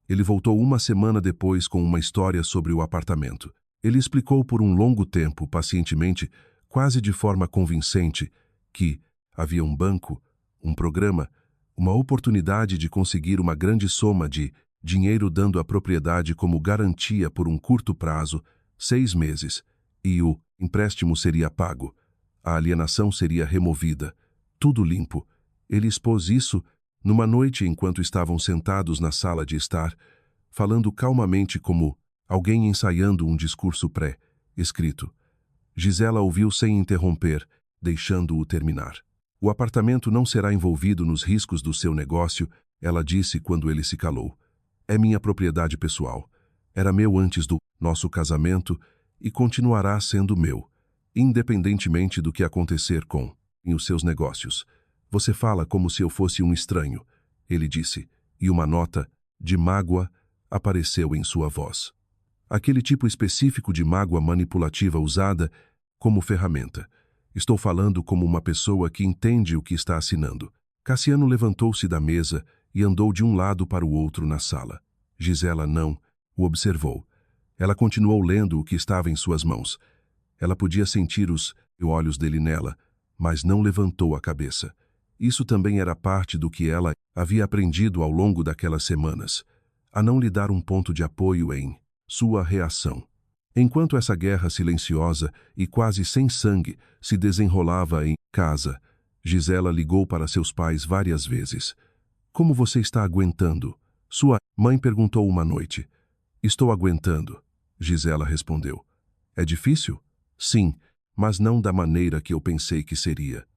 Ele voltou uma semana depois com uma história sobre o apartamento. Ele explicou por um longo tempo, pacientemente, quase de forma convincente, que havia um banco, um programa, uma oportunidade de conseguir uma grande soma de dinheiro dando a propriedade como garantia por um curto prazo, 6 meses, e o empréstimo seria pago. A alienação seria removida. Tudo limpo. Ele expôs isso numa noite enquanto estavam sentados na sala de estar, falando calmamente como alguém ensaiando um discurso pré-escrito. Gisela ouviu sem interromper, deixando-o terminar. "O apartamento não será envolvido nos riscos do seu negócio", ela disse quando ele se calou. "É minha propriedade pessoal. Era meu antes do nosso casamento e continuará sendo meu, independentemente do que acontecer com os seus negócios." "Você fala como se eu fosse um estranho", ele disse, e uma nota de mágoa apareceu em sua voz. Aquele tipo específico de mágoa manipulativa usada como ferramenta. "Estou falando como uma pessoa que entende o que está assinando." Cassiano levantou-se da mesa e andou de um lado para o outro na sala. Gisela não o observou. Ela continuou lendo o que estava em suas mãos. Ela podia sentir os olhos dele nela, mas não levantou a cabeça. Isso também era parte do que ela havia aprendido ao longo daquelas semanas, a não lhe dar um ponto de apoio em sua reação. Enquanto essa guerra silenciosa e quase sem sangue se desenrolava em casa, Gisela ligou para seus pais várias vezes. "Como você está aguentando?" sua mãe perguntou uma noite. "Estou aguentando", Gisela respondeu. "É difícil?" "Sim, mas não da maneira que eu pensei que seria."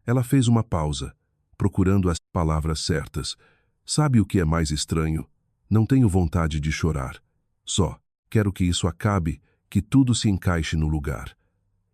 Ela fez uma pausa, procurando as palavras certas. "Sabe o que é mais estranho? Não tenho vontade de chorar. Só quero que isso acabe, que tudo se encaixe no lugar."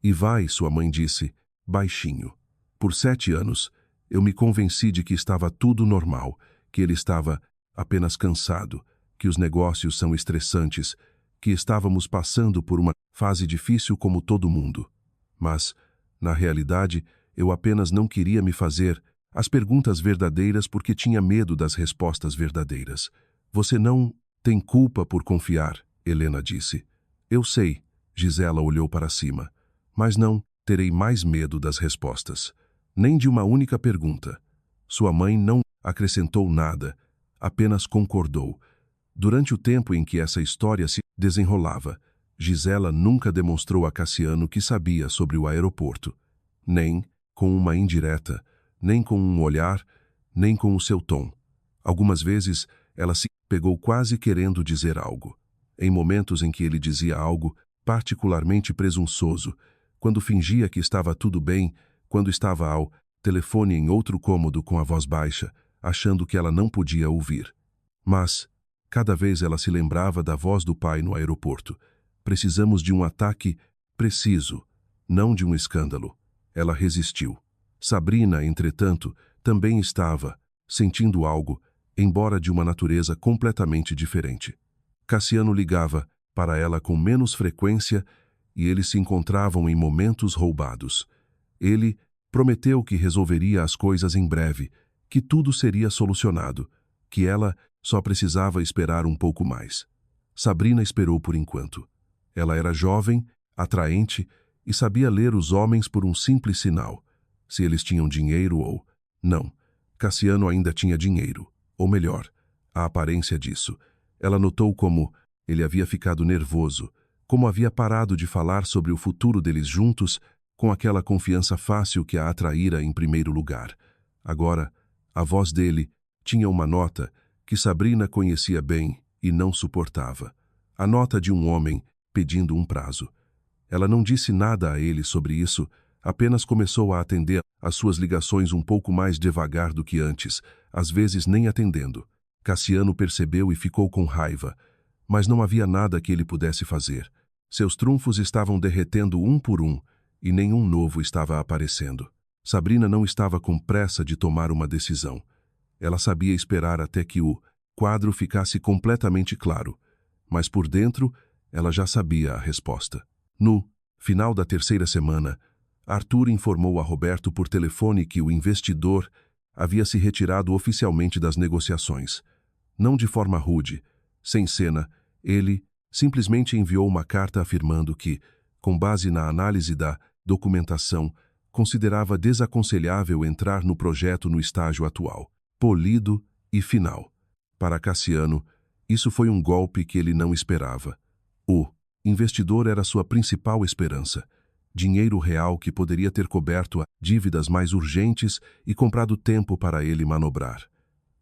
"E vai", sua mãe disse, baixinho. Por 7 anos, eu me convenci de que estava tudo normal, que ele estava apenas cansado, que os negócios são estressantes, que estávamos passando por uma fase difícil como todo mundo. Mas, na realidade, eu apenas não queria me fazer as perguntas verdadeiras porque tinha medo das respostas verdadeiras. Você não tem culpa por confiar, Helena disse. Eu sei, Gisela olhou para cima, mas não terei mais medo das respostas. Nem de uma única pergunta. Sua mãe não acrescentou nada, apenas concordou. Durante o tempo em que essa história se desenrolava, Gisela nunca demonstrou a Cassiano que sabia sobre o aeroporto. Nem com uma indireta, nem com um olhar, nem com o seu tom. Algumas vezes, ela se pegou quase querendo dizer algo. Em momentos em que ele dizia algo particularmente presunçoso, quando fingia que estava tudo bem, quando estava ao telefone em outro cômodo com a voz baixa, achando que ela não podia ouvir. Mas, cada vez ela se lembrava da voz do pai no aeroporto. Precisamos de um ataque preciso, não de um escândalo. Ela resistiu. Sabrina, entretanto, também estava sentindo algo, embora de uma natureza completamente diferente. Cassiano ligava para ela com menos frequência e eles se encontravam em momentos roubados. Ele prometeu que resolveria as coisas em breve, que tudo seria solucionado, que ela só precisava esperar um pouco mais. Sabrina esperou por enquanto. Ela era jovem, atraente e sabia ler os homens por um simples sinal, se eles tinham dinheiro ou não. Cassiano ainda tinha dinheiro, ou melhor, a aparência disso. Ela notou como ele havia ficado nervoso, como havia parado de falar sobre o futuro deles juntos com aquela confiança fácil que a atraíra em primeiro lugar. Agora, a voz dele tinha uma nota que Sabrina conhecia bem e não suportava. A nota de um homem pedindo um prazo. Ela não disse nada a ele sobre isso, apenas começou a atender às suas ligações um pouco mais devagar do que antes, às vezes nem atendendo. Cassiano percebeu e ficou com raiva, mas não havia nada que ele pudesse fazer. Seus trunfos estavam derretendo um por um, e nenhum novo estava aparecendo. Sabrina não estava com pressa de tomar uma decisão. Ela sabia esperar até que o quadro ficasse completamente claro, mas por dentro ela já sabia a resposta. No final da terceira semana, Arthur informou a Roberto por telefone que o investidor havia se retirado oficialmente das negociações. Não de forma rude, sem cena, ele simplesmente enviou uma carta afirmando que, com base na análise da documentação, considerava desaconselhável entrar no projeto no estágio atual, polido e final. Para Cassiano, isso foi um golpe que ele não esperava. O investidor era sua principal esperança, dinheiro real que poderia ter coberto dívidas mais urgentes e comprado tempo para ele manobrar.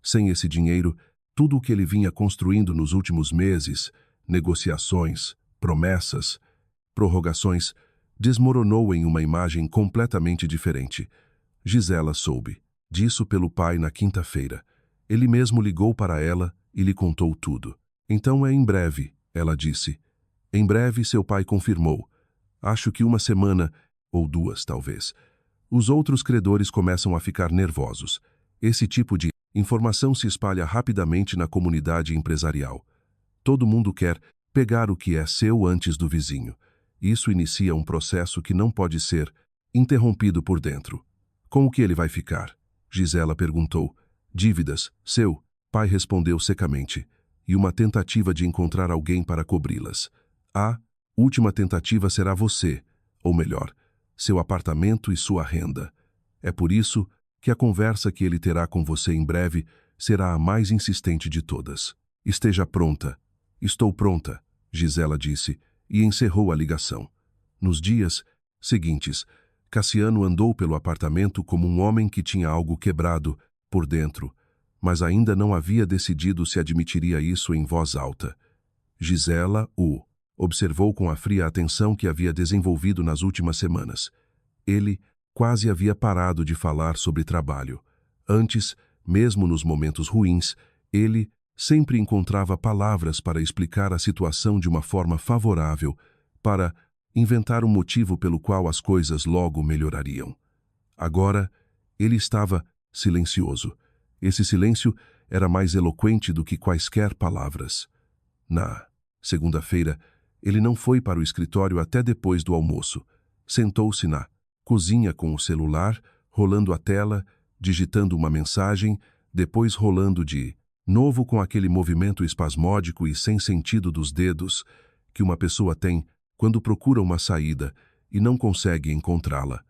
Sem esse dinheiro, tudo o que ele vinha construindo nos últimos meses, negociações, promessas, prorrogações, desmoronou em uma imagem completamente diferente. Gisela soube disso pelo pai na quinta-feira. Ele mesmo ligou para ela e lhe contou tudo. Então é em breve, ela disse. Em breve seu pai confirmou. Acho que uma semana, ou 2 talvez. Os outros credores começam a ficar nervosos. Esse tipo de informação se espalha rapidamente na comunidade empresarial. Todo mundo quer pegar o que é seu antes do vizinho. Isso inicia um processo que não pode ser interrompido por dentro. Com o que ele vai ficar? Gisela perguntou. Dívidas, seu pai respondeu secamente, e uma tentativa de encontrar alguém para cobri-las. A última tentativa será você, ou melhor, seu apartamento e sua renda. É por isso que a conversa que ele terá com você em breve será a mais insistente de todas. Esteja pronta. Estou pronta, Gisela disse, e encerrou a ligação. Nos dias seguintes, Cassiano andou pelo apartamento como um homem que tinha algo quebrado por dentro, mas ainda não havia decidido se admitiria isso em voz alta. Gisela o observou com a fria atenção que havia desenvolvido nas últimas semanas. Ele quase havia parado de falar sobre trabalho. Antes, mesmo nos momentos ruins, ele sempre encontrava palavras para explicar a situação de uma forma favorável, para inventar um motivo pelo qual as coisas logo melhorariam. Agora, ele estava silencioso. Esse silêncio era mais eloquente do que quaisquer palavras. Na segunda-feira, ele não foi para o escritório até depois do almoço. Sentou-se na cozinha com o celular, rolando a tela, digitando uma mensagem, depois rolando de novo com aquele movimento espasmódico e sem sentido dos dedos que uma pessoa tem quando procura uma saída e não consegue encontrá-la.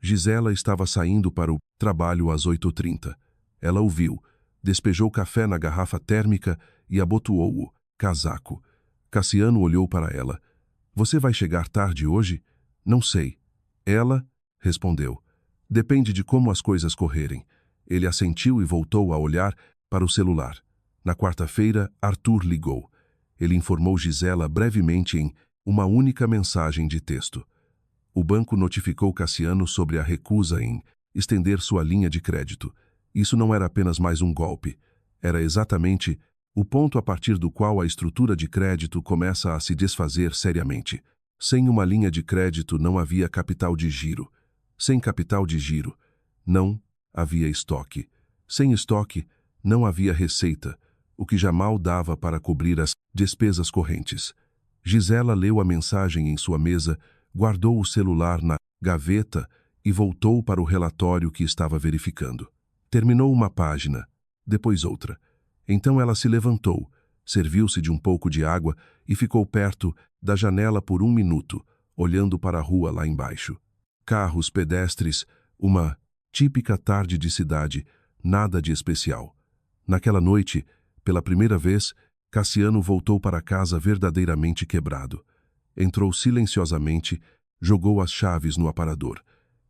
Gisela estava saindo para o trabalho às 8h30. Ela o viu, despejou café na garrafa térmica e abotoou o casaco. Cassiano olhou para ela. Você vai chegar tarde hoje? Não sei. Ela respondeu. Depende de como as coisas correrem. Ele assentiu e voltou a olhar para o celular. Na quarta-feira, Arthur ligou. Ele informou Gisela brevemente em uma única mensagem de texto. O banco notificou Cassiano sobre a recusa em estender sua linha de crédito. Isso não era apenas mais um golpe. Era exatamente o ponto a partir do qual a estrutura de crédito começa a se desfazer seriamente. Sem uma linha de crédito não havia capital de giro. Sem capital de giro, não havia estoque. Sem estoque, não havia receita, o que já mal dava para cobrir as despesas correntes. Gisela leu a mensagem em sua mesa, guardou o celular na gaveta e voltou para o relatório que estava verificando. Terminou uma página, depois outra. Então ela se levantou, serviu-se de um pouco de água e ficou perto da janela por 1 minuto, olhando para a rua lá embaixo. Carros, pedestres, uma típica tarde de cidade, nada de especial. Naquela noite, pela primeira vez, Cassiano voltou para casa verdadeiramente quebrado. Entrou silenciosamente, jogou as chaves no aparador.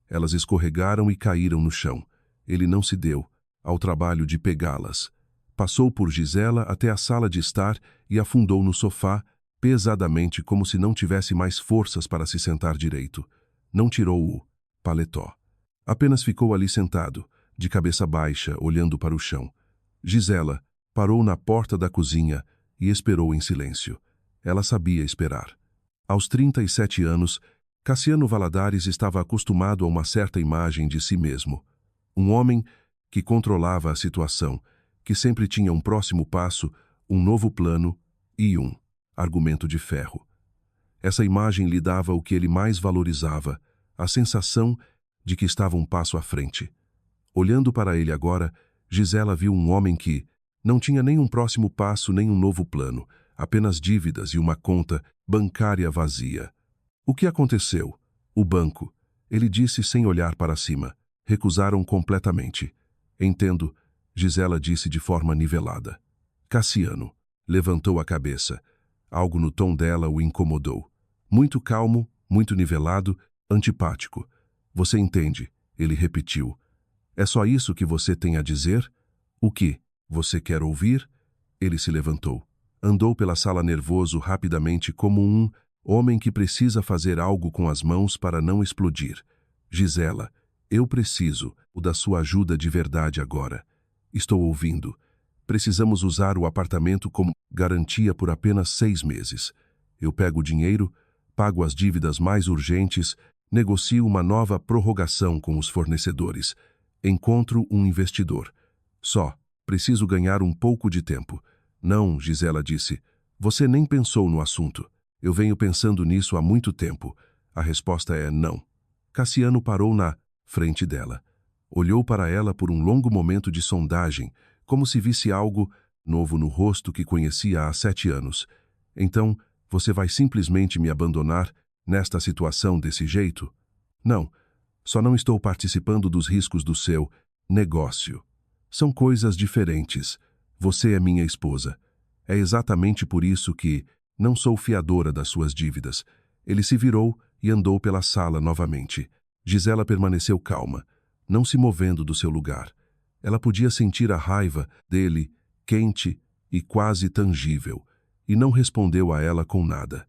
Elas escorregaram e caíram no chão. Ele não se deu ao trabalho de pegá-las. Passou por Gisela até a sala de estar e afundou no sofá, pesadamente como se não tivesse mais forças para se sentar direito. Não tirou o paletó. Apenas ficou ali sentado, de cabeça baixa, olhando para o chão. Gisela parou na porta da cozinha e esperou em silêncio. Ela sabia esperar. Aos 37 anos, Cassiano Valadares estava acostumado a uma certa imagem de si mesmo. Um homem que controlava a situação, que sempre tinha um próximo passo, um novo plano e um argumento de ferro. Essa imagem lhe dava o que ele mais valorizava, a sensação de que estava um passo à frente. Olhando para ele agora, Gisela viu um homem que não tinha nem um próximo passo nem um novo plano, apenas dívidas e uma conta bancária vazia. O que aconteceu? O banco, ele disse sem olhar para cima, recusaram completamente. Entendo, Gisela disse de forma nivelada. Cassiano levantou a cabeça. Algo no tom dela o incomodou. Muito calmo, muito nivelado, antipático. Você entende, ele repetiu. É só isso que você tem a dizer? O que você quer ouvir? Ele se levantou. Andou pela sala nervoso rapidamente como um homem que precisa fazer algo com as mãos para não explodir. Gisela, eu preciso da sua ajuda de verdade agora. Estou ouvindo. Precisamos usar o apartamento como garantia por apenas 6 meses. Eu pego o dinheiro, pago as dívidas mais urgentes, negocio uma nova prorrogação com os fornecedores. Encontro um investidor. Só, preciso ganhar um pouco de tempo. Não, Gisela disse. Você nem pensou no assunto. Eu venho pensando nisso há muito tempo. A resposta é não. Cassiano parou na frente dela. Olhou para ela por um longo momento de sondagem, como se visse algo novo no rosto que conhecia há 7 anos. Então, você vai simplesmente me abandonar nesta situação desse jeito? Não, só não estou participando dos riscos do seu negócio. São coisas diferentes. Você é minha esposa. É exatamente por isso que não sou fiadora das suas dívidas. Ele se virou e andou pela sala novamente. Gisela permaneceu calma, não se movendo do seu lugar. Ela podia sentir a raiva dele, quente e quase tangível, e não respondeu a ela com nada.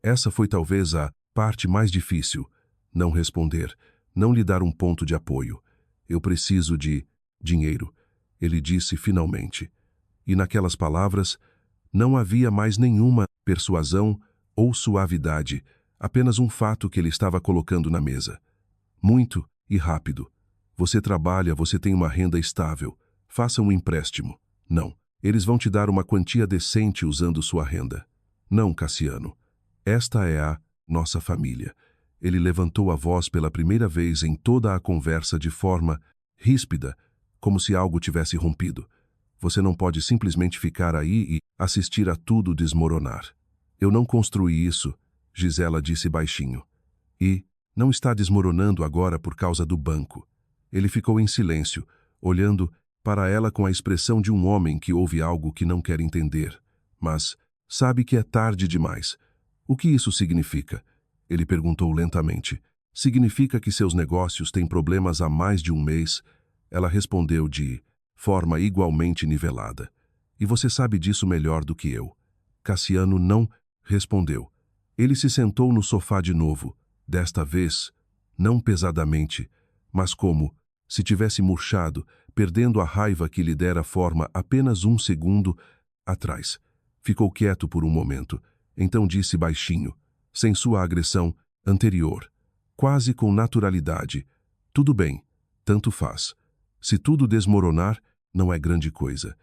Essa foi talvez a parte mais difícil, não responder, não lhe dar um ponto de apoio. Eu preciso de dinheiro, ele disse finalmente. E naquelas palavras não havia mais nenhuma persuasão ou suavidade, apenas um fato que ele estava colocando na mesa. Muito e rápido. Você trabalha, você tem uma renda estável. Faça um empréstimo. Não. Eles vão te dar uma quantia decente usando sua renda. Não, Cassiano. Esta é a nossa família. Ele levantou a voz pela primeira vez em toda a conversa de forma ríspida, como se algo tivesse rompido. Você não pode simplesmente ficar aí e assistir a tudo desmoronar. Eu não construí isso, Gisela disse baixinho. E não está desmoronando agora por causa do banco. Ele ficou em silêncio, olhando para ela com a expressão de um homem que ouve algo que não quer entender, mas sabe que é tarde demais. O que isso significa? Ele perguntou lentamente. Significa que seus negócios têm problemas há mais de um mês? Ela respondeu de forma igualmente nivelada. E você sabe disso melhor do que eu. Cassiano não respondeu. Ele se sentou no sofá de novo, desta vez, não pesadamente, mas como se tivesse murchado, perdendo a raiva que lhe dera forma apenas um segundo atrás. Ficou quieto por um momento, então disse baixinho, sem sua agressão anterior, quase com naturalidade: tudo bem, tanto faz. Se tudo desmoronar, não é grande coisa.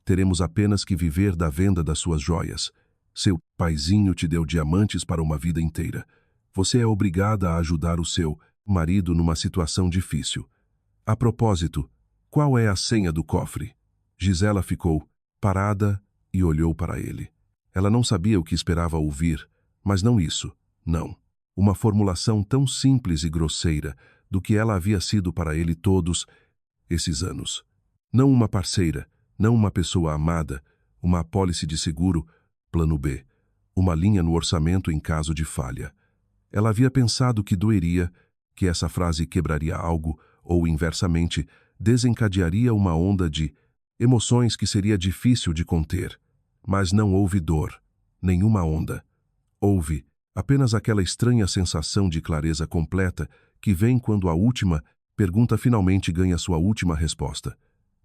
Teremos apenas que viver da venda das suas joias. Seu paizinho te deu diamantes para uma vida inteira. Você é obrigada a ajudar o seu marido numa situação difícil. A propósito, qual é a senha do cofre? Gisela ficou parada e olhou para ele. Ela não sabia o que esperava ouvir, mas não isso, não. Uma formulação tão simples e grosseira do que ela havia sido para ele todos esses anos. Não uma parceira, não uma pessoa amada, uma apólice de seguro, plano B, uma linha no orçamento em caso de falha. Ela havia pensado que doeria, que essa frase quebraria algo, ou, inversamente, desencadearia uma onda de emoções que seria difícil de conter. Mas não houve dor, nenhuma onda. Houve apenas aquela estranha sensação de clareza completa que vem quando a última pergunta finalmente ganha sua última resposta.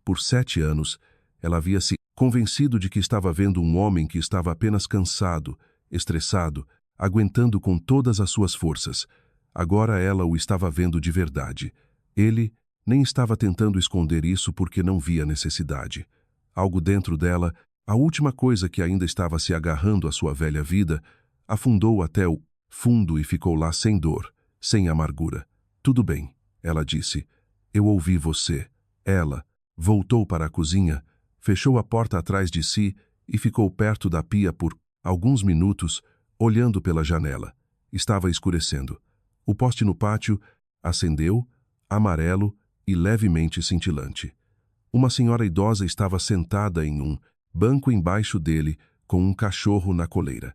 Por 7 anos, ela havia se convencido de que estava vendo um homem que estava apenas cansado, estressado, aguentando com todas as suas forças. Agora ela o estava vendo de verdade. Ele nem estava tentando esconder isso porque não via necessidade. Algo dentro dela, a última coisa que ainda estava se agarrando à sua velha vida, afundou até o fundo e ficou lá sem dor, sem amargura. Tudo bem, ela disse. Eu ouvi você. Ela voltou para a cozinha, fechou a porta atrás de si e ficou perto da pia por alguns minutos, olhando pela janela. Estava escurecendo. O poste no pátio acendeu, amarelo e levemente cintilante. Uma senhora idosa estava sentada em um banco embaixo dele, com um cachorro na coleira.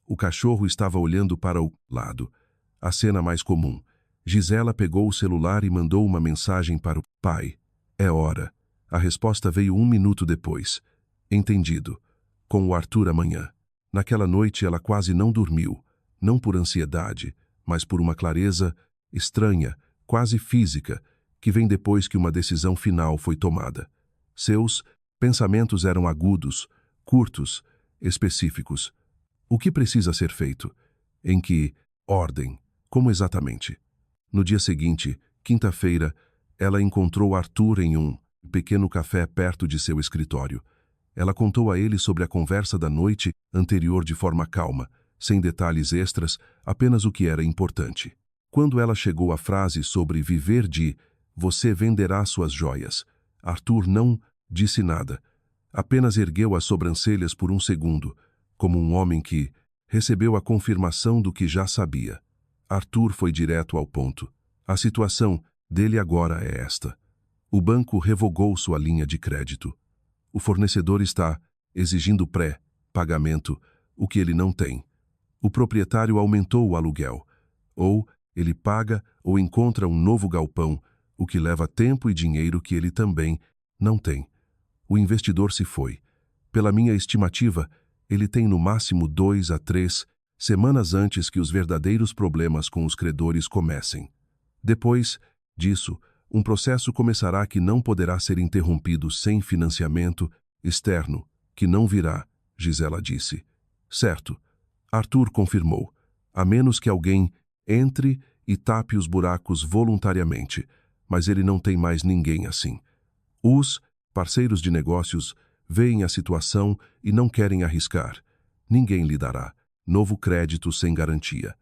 O cachorro estava olhando para o lado. A cena mais comum. Gisela pegou o celular e mandou uma mensagem para o pai. É hora. A resposta veio 1 minuto depois. Entendido. Com o Arthur amanhã. Naquela noite ela quase não dormiu, não por ansiedade, mas por uma clareza estranha, quase física, que vem depois que uma decisão final foi tomada. Seus pensamentos eram agudos, curtos, específicos. O que precisa ser feito? Em que ordem? Como exatamente? No dia seguinte, quinta-feira, ela encontrou Arthur em um pequeno café perto de seu escritório. Ela contou a ele sobre a conversa da noite anterior de forma calma, sem detalhes extras, apenas o que era importante. Quando ela chegou à frase sobre viver de "você venderá suas joias", Arthur não disse nada. Apenas ergueu as sobrancelhas por um segundo, como um homem que recebeu a confirmação do que já sabia. Arthur foi direto ao ponto. A situação dele agora é esta. O banco revogou sua linha de crédito. O fornecedor está exigindo pré-pagamento, o que ele não tem. O proprietário aumentou o aluguel. Ou ele paga ou encontra um novo galpão, o que leva tempo e dinheiro que ele também não tem. O investidor se foi. Pela minha estimativa, ele tem no máximo 2 a 3 semanas antes que os verdadeiros problemas com os credores comecem. Depois disso, um processo começará que não poderá ser interrompido sem financiamento externo, que não virá, Gisela disse. Certo. Arthur confirmou. A menos que alguém entre e tape os buracos voluntariamente. mas ele não tem mais ninguém assim. Os parceiros de negócios veem a situação e não querem arriscar. Ninguém lhe dará novo crédito sem garantia.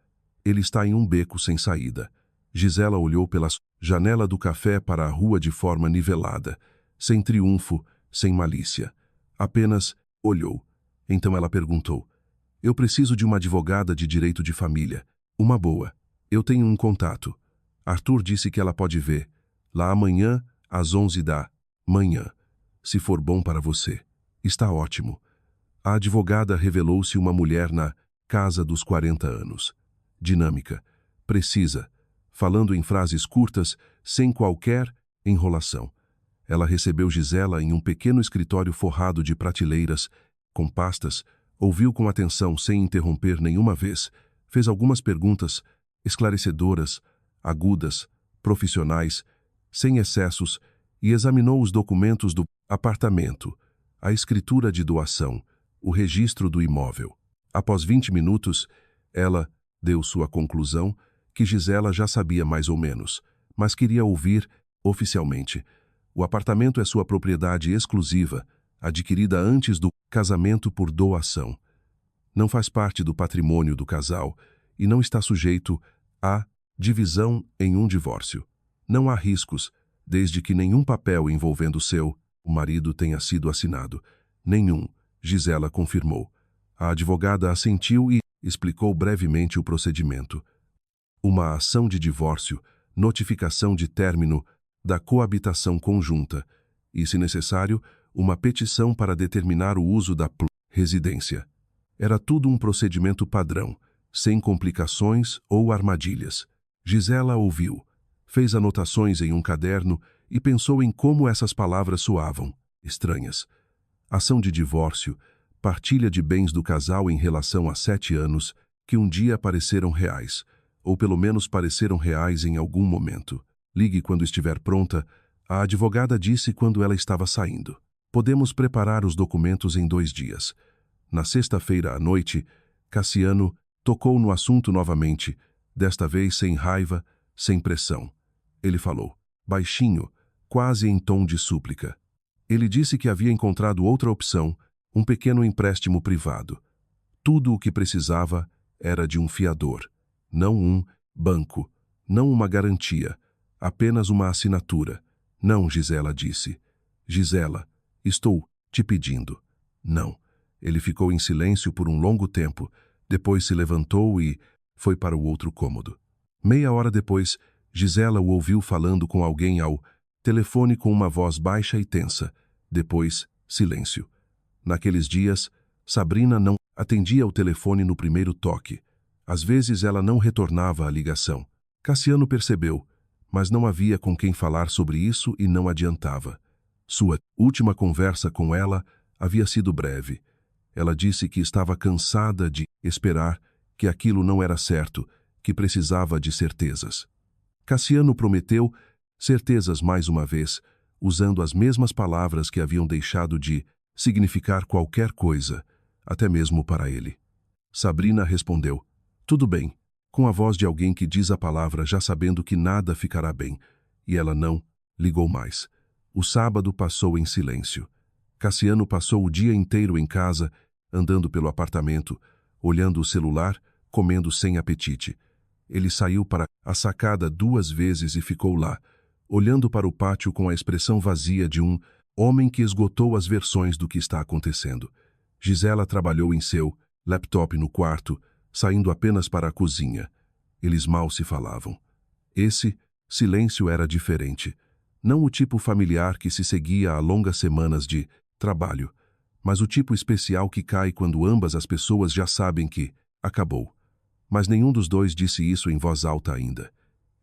Ele está em um beco sem saída. Gisela olhou pela janela do café para a rua de forma nivelada, sem triunfo, sem malícia. Apenas olhou. Então ela perguntou: eu preciso de uma advogada de direito de família. Uma boa. Eu tenho um contato. Arthur disse que ela pode ver. Lá amanhã, às 11 da manhã. Se for bom para você. Está ótimo. A advogada revelou-se uma mulher na casa dos 40 anos. Dinâmica. Precisa. Falando em frases curtas, sem qualquer enrolação. Ela recebeu Gisela em um pequeno escritório forrado de prateleiras, com pastas, ouviu com atenção sem interromper nenhuma vez, fez algumas perguntas esclarecedoras, agudas, profissionais, sem excessos, e examinou os documentos do apartamento, a escritura de doação, o registro do imóvel. Após 20 minutos, ela deu sua conclusão, que Gisela já sabia mais ou menos, mas queria ouvir oficialmente. O apartamento é sua propriedade exclusiva, adquirida antes do casamento por doação. Não faz parte do patrimônio do casal e não está sujeito à divisão em um divórcio. Não há riscos, desde que nenhum papel envolvendo o marido tenha sido assinado. Nenhum, Gisela confirmou. A advogada assentiu e explicou brevemente o procedimento. Uma ação de divórcio, notificação de término da coabitação conjunta e, se necessário, uma petição para determinar o uso da residência. Era tudo um procedimento padrão, sem complicações ou armadilhas. Gisela ouviu, fez anotações em um caderno e pensou em como essas palavras soavam, estranhas. Ação de divórcio, partilha de bens do casal em relação a 7 anos, que um dia pareceram reais, ou pelo menos pareceram reais em algum momento. Ligue quando estiver pronta, a advogada disse quando ela estava saindo. Podemos preparar os documentos em 2 dias. Na sexta-feira à noite, Cassiano tocou no assunto novamente, desta vez sem raiva, sem pressão. Ele falou, baixinho, quase em tom de súplica. Ele disse que havia encontrado outra opção, um pequeno empréstimo privado. Tudo o que precisava era de um fiador, não um banco, não uma garantia, apenas uma assinatura. Não, Gisela disse. Gisela, estou te pedindo. Não. Ele ficou em silêncio por um longo tempo, depois se levantou e foi para o outro cômodo. Meia hora depois, Gisela o ouviu falando com alguém ao telefone com uma voz baixa e tensa. Depois, silêncio. Naqueles dias, Sabrina não atendia o telefone no primeiro toque. Às vezes ela não retornava à ligação. Cassiano percebeu, mas não havia com quem falar sobre isso e não adiantava. Sua última conversa com ela havia sido breve. Ela disse que estava cansada de esperar, que aquilo não era certo, que precisava de certezas. Cassiano prometeu certezas mais uma vez, usando as mesmas palavras que haviam deixado de significar qualquer coisa, até mesmo para ele. Sabrina respondeu, tudo bem, com a voz de alguém que diz a palavra já sabendo que nada ficará bem, e ela não ligou mais. O sábado passou em silêncio. Cassiano passou o dia inteiro em casa, andando pelo apartamento, olhando o celular, comendo sem apetite. Ele saiu para a sacada 2 vezes e ficou lá, olhando para o pátio com a expressão vazia de um homem que esgotou as versões do que está acontecendo. Gisela trabalhou em seu laptop no quarto, saindo apenas para a cozinha. Eles mal se falavam. Esse silêncio era diferente. Não o tipo familiar que se seguia a longas semanas de trabalho, mas o tipo especial que cai quando ambas as pessoas já sabem que acabou. Mas nenhum dos dois disse isso em voz alta ainda.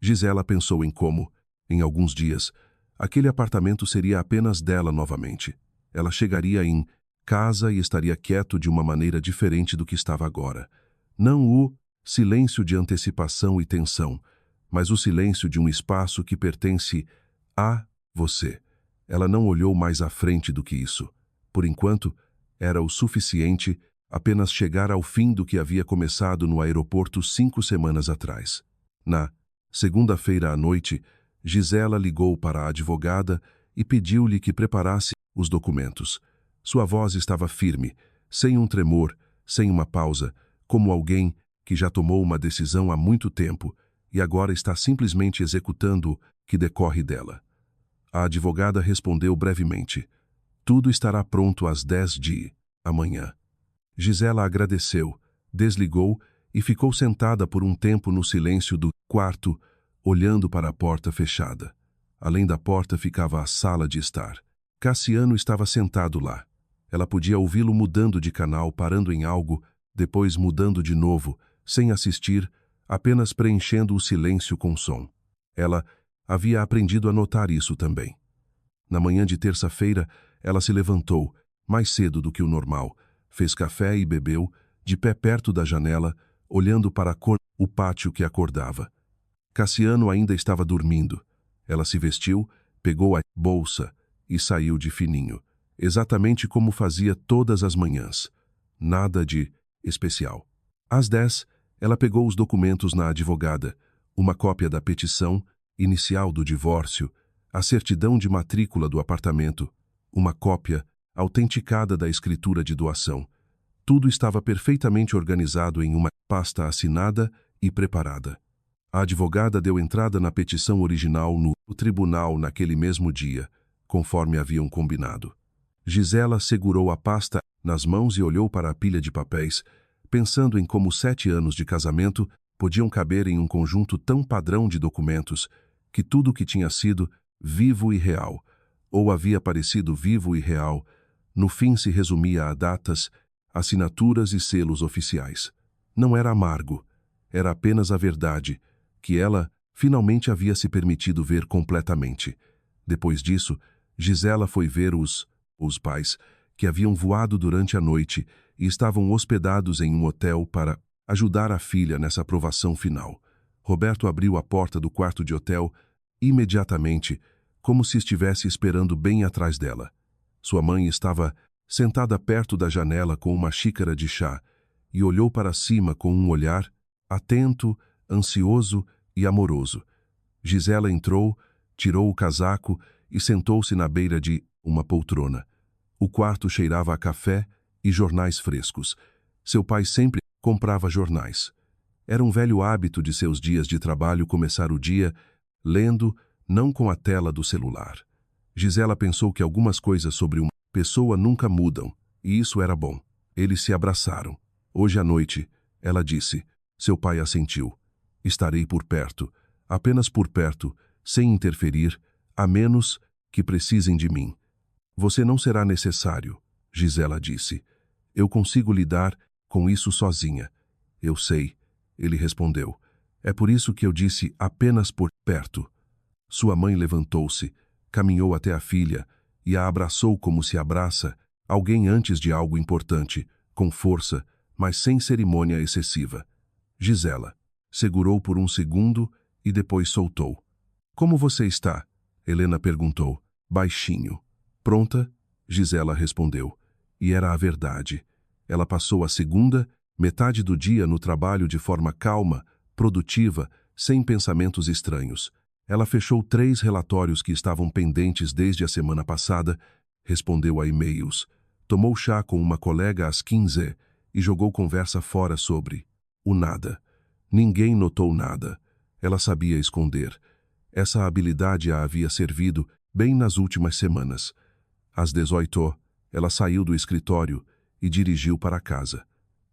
Gisela pensou em como, em alguns dias, aquele apartamento seria apenas dela novamente. Ela chegaria em casa e estaria quieto de uma maneira diferente do que estava agora. Não o silêncio de antecipação e tensão, mas o silêncio de um espaço que pertence a você. Ela não olhou mais à frente do que isso. Por enquanto, era o suficiente apenas chegar ao fim do que havia começado no aeroporto 5 semanas atrás. Na segunda-feira à noite, Gisela ligou para a advogada e pediu-lhe que preparasse os documentos. Sua voz estava firme, sem um tremor, sem uma pausa, como alguém que já tomou uma decisão há muito tempo e agora está simplesmente executando o que decorre dela. A advogada respondeu brevemente: tudo estará pronto às 10 de amanhã. Gisela agradeceu, desligou e ficou sentada por um tempo no silêncio do quarto, olhando para a porta fechada. Além da porta ficava a sala de estar. Cassiano estava sentado lá. Ela podia ouvi-lo mudando de canal, parando em algo, depois mudando de novo, sem assistir, apenas preenchendo o silêncio com som. Ela havia aprendido a notar isso também. Na manhã de terça-feira, ela se levantou, mais cedo do que o normal, fez café e bebeu, de pé perto da janela, olhando para o pátio que acordava. Cassiano ainda estava dormindo. Ela se vestiu, pegou a bolsa e saiu de fininho, exatamente como fazia todas as manhãs. Nada de especial. Às 10, ela pegou os documentos na advogada, uma cópia da petição inicial do divórcio, a certidão de matrícula do apartamento, uma cópia autenticada da escritura de doação. Tudo estava perfeitamente organizado em uma pasta assinada e preparada. A advogada deu entrada na petição original no tribunal naquele mesmo dia, conforme haviam combinado. Gisela segurou a pasta nas mãos e olhou para a pilha de papéis, pensando em como 7 anos de casamento podiam caber em um conjunto tão padrão de documentos, que tudo o que tinha sido vivo e real, ou havia parecido vivo e real, no fim se resumia a datas, assinaturas e selos oficiais. Não era amargo, era apenas a verdade, que ela finalmente havia se permitido ver completamente. Depois disso, Gisela foi ver os pais, que haviam voado durante a noite e estavam hospedados em um hotel para ajudar a filha nessa aprovação final. Roberto abriu a porta do quarto de hotel imediatamente, como se estivesse esperando bem atrás dela. Sua mãe estava sentada perto da janela com uma xícara de chá e olhou para cima com um olhar atento, ansioso e amoroso. Gisela entrou, tirou o casaco e sentou-se na beira de uma poltrona. O quarto cheirava a café e jornais frescos. Seu pai sempre comprava jornais. Era um velho hábito de seus dias de trabalho começar o dia lendo, não com a tela do celular. Gisela pensou que algumas coisas sobre uma pessoa nunca mudam, e isso era bom. Eles se abraçaram. Hoje à noite, ela disse. Seu pai assentiu. Estarei por perto, apenas por perto, sem interferir, a menos que precisem de mim. Você não será necessário, Gisela disse. Eu consigo lidar com isso sozinha. Eu sei, ele respondeu. É por isso que eu disse apenas por perto. Sua mãe levantou-se, caminhou até a filha e a abraçou como se abraça alguém antes de algo importante, com força, mas sem cerimônia excessiva. Gisela segurou por um segundo e depois soltou. Como você está? Helena perguntou, baixinho. Pronta? Gisela respondeu. E era a verdade. Ela passou a segunda metade do dia no trabalho de forma calma, produtiva, sem pensamentos estranhos. Ela fechou 3 relatórios que estavam pendentes desde a semana passada, respondeu a e-mails, tomou chá com uma colega às 15 e jogou conversa fora sobre o nada. Ninguém notou nada. Ela sabia esconder. Essa habilidade a havia servido bem nas últimas semanas. Às 18, ela saiu do escritório e dirigiu para casa.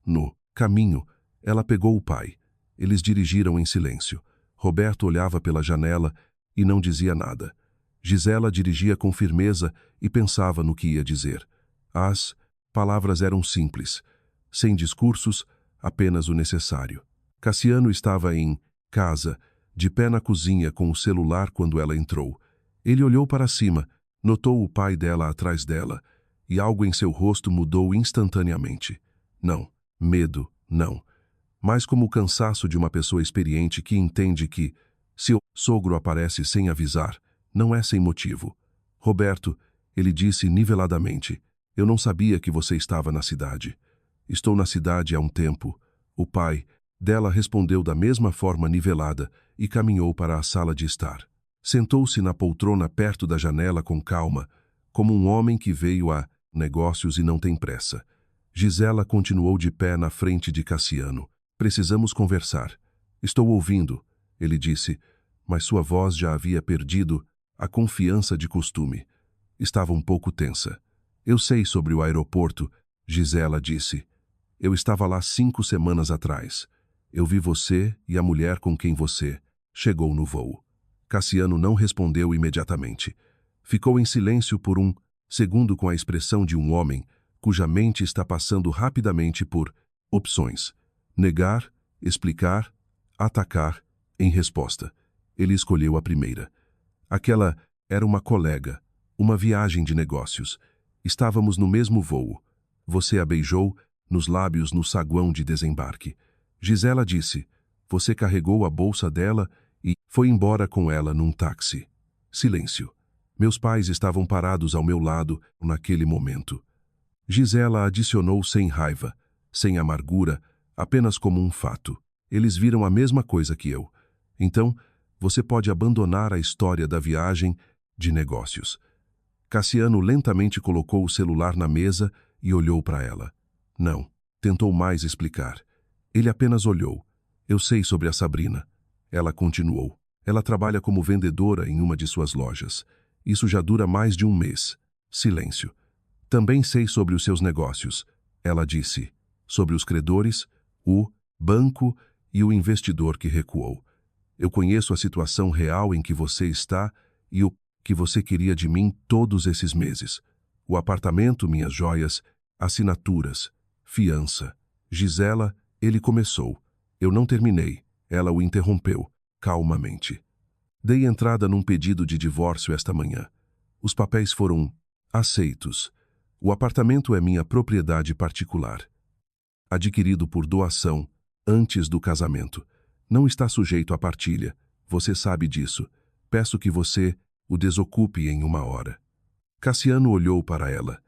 No caminho, ela pegou o pai. Eles dirigiram em silêncio. Roberto olhava pela janela e não dizia nada. Gisela dirigia com firmeza e pensava no que ia dizer. As palavras eram simples, sem discursos, apenas o necessário. Cassiano estava em casa, de pé na cozinha com o celular quando ela entrou. Ele olhou para cima, notou o pai dela atrás dela, e algo em seu rosto mudou instantaneamente. Não, medo, não. Mas como o cansaço de uma pessoa experiente que entende que, se o sogro aparece sem avisar, não é sem motivo. Roberto, ele disse niveladamente, eu não sabia que você estava na cidade. Estou na cidade há um tempo. O pai dela respondeu da mesma forma nivelada e caminhou para a sala de estar. Sentou-se na poltrona perto da janela com calma, como um homem que veio a negócios e não tem pressa. Gisela continuou de pé na frente de Cassiano. Precisamos conversar. Estou ouvindo, ele disse, mas sua voz já havia perdido a confiança de costume. Estava um pouco tensa. Eu sei sobre o aeroporto, Gisela disse. Eu estava lá 5 semanas atrás. Eu vi você e a mulher com quem você chegou no voo. Cassiano não respondeu imediatamente. Ficou em silêncio por um segundo com a expressão de um homem cuja mente está passando rapidamente por opções. Negar, explicar, atacar, em resposta. Ele escolheu a primeira. Aquela era uma colega, uma viagem de negócios. Estávamos no mesmo voo. Você a beijou nos lábios no saguão de desembarque. Gisela disse, você carregou a bolsa dela e foi embora com ela num táxi. Silêncio. Meus pais estavam parados ao meu lado naquele momento. Gisela adicionou sem raiva, sem amargura, apenas como um fato. Eles viram a mesma coisa que eu. Então, você pode abandonar a história da viagem de negócios. Cassiano lentamente colocou o celular na mesa e olhou para ela. Não, tentou mais explicar. Ele apenas olhou. Eu sei sobre a Sabrina. Ela continuou. Ela trabalha como vendedora em uma de suas lojas. Isso já dura mais de um mês. Silêncio. Também sei sobre os seus negócios, ela disse. Sobre os credores, o banco e o investidor que recuou. Eu conheço a situação real em que você está e o que você queria de mim todos esses meses. O apartamento, minhas joias, assinaturas, fiança. Gisela, ele começou. Eu não terminei. Ela o interrompeu, calmamente. Dei entrada num pedido de divórcio esta manhã. Os papéis foram aceitos. O apartamento é minha propriedade particular. Adquirido por doação, antes do casamento. Não está sujeito à partilha. Você sabe disso. Peço que você o desocupe em 1 hora. Cassiano olhou para ela.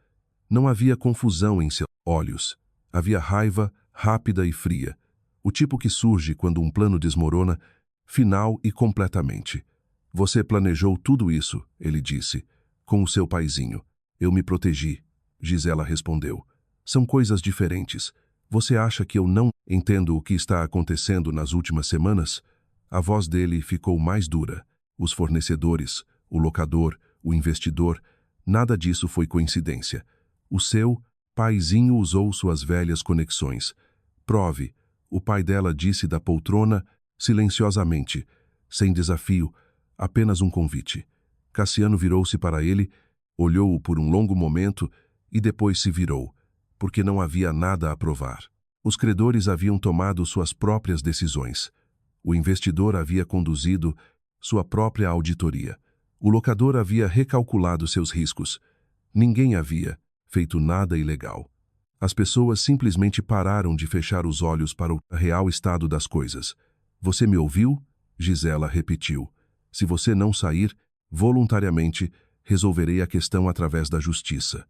Não havia confusão em seus olhos. Havia raiva, rápida e fria. O tipo que surge quando um plano desmorona, final e completamente. Você planejou tudo isso, ele disse, com o seu paizinho. Eu me protegi. Gisela respondeu. São coisas diferentes. Você acha que eu não entendo o que está acontecendo nas últimas semanas? A voz dele ficou mais dura. Os fornecedores, o locador, o investidor, nada disso foi coincidência. O seu paizinho usou suas velhas conexões. Prove. O pai dela disse da poltrona, silenciosamente, sem desafio, apenas um convite. Cassiano virou-se para ele, olhou-o por um longo momento e depois se virou, porque não havia nada a provar. Os credores haviam tomado suas próprias decisões. O investidor havia conduzido sua própria auditoria. O locador havia recalculado seus riscos. Ninguém havia feito nada ilegal. As pessoas simplesmente pararam de fechar os olhos para o real estado das coisas. Você me ouviu? Gisela repetiu. Se você não sair, voluntariamente, resolverei a questão através da justiça.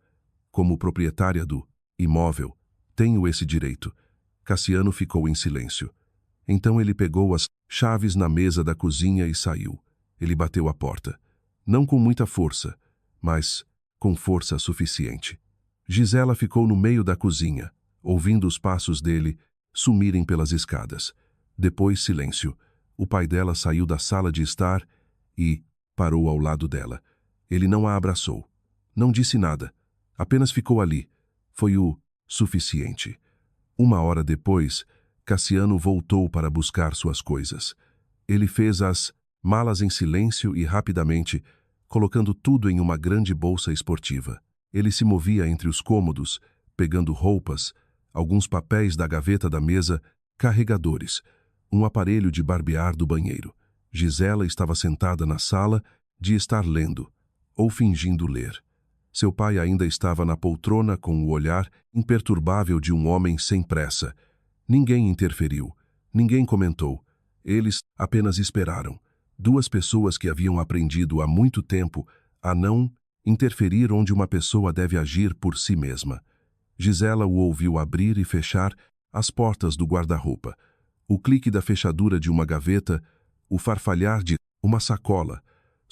Como proprietária do imóvel, tenho esse direito. Cassiano ficou em silêncio. Então ele pegou as chaves na mesa da cozinha e saiu. Ele bateu a porta. Não com muita força, mas com força suficiente. Gisela ficou no meio da cozinha, ouvindo os passos dele sumirem pelas escadas. Depois, silêncio. O pai dela saiu da sala de estar e parou ao lado dela. Ele não a abraçou. Não disse nada. Apenas ficou ali. Foi o suficiente. 1 hora depois, Cassiano voltou para buscar suas coisas. Ele fez as malas em silêncio e rapidamente, colocando tudo em uma grande bolsa esportiva. Ele se movia entre os cômodos, pegando roupas, alguns papéis da gaveta da mesa, carregadores, um aparelho de barbear do banheiro. Gisela estava sentada na sala, de estar lendo, ou fingindo ler. Seu pai ainda estava na poltrona com o olhar imperturbável de um homem sem pressa. Ninguém interferiu, ninguém comentou. Eles apenas esperaram. 2 pessoas que haviam aprendido há muito tempo a não interferir onde uma pessoa deve agir por si mesma. Gisela o ouviu abrir e fechar as portas do guarda-roupa. O clique da fechadura de uma gaveta, o farfalhar de uma sacola.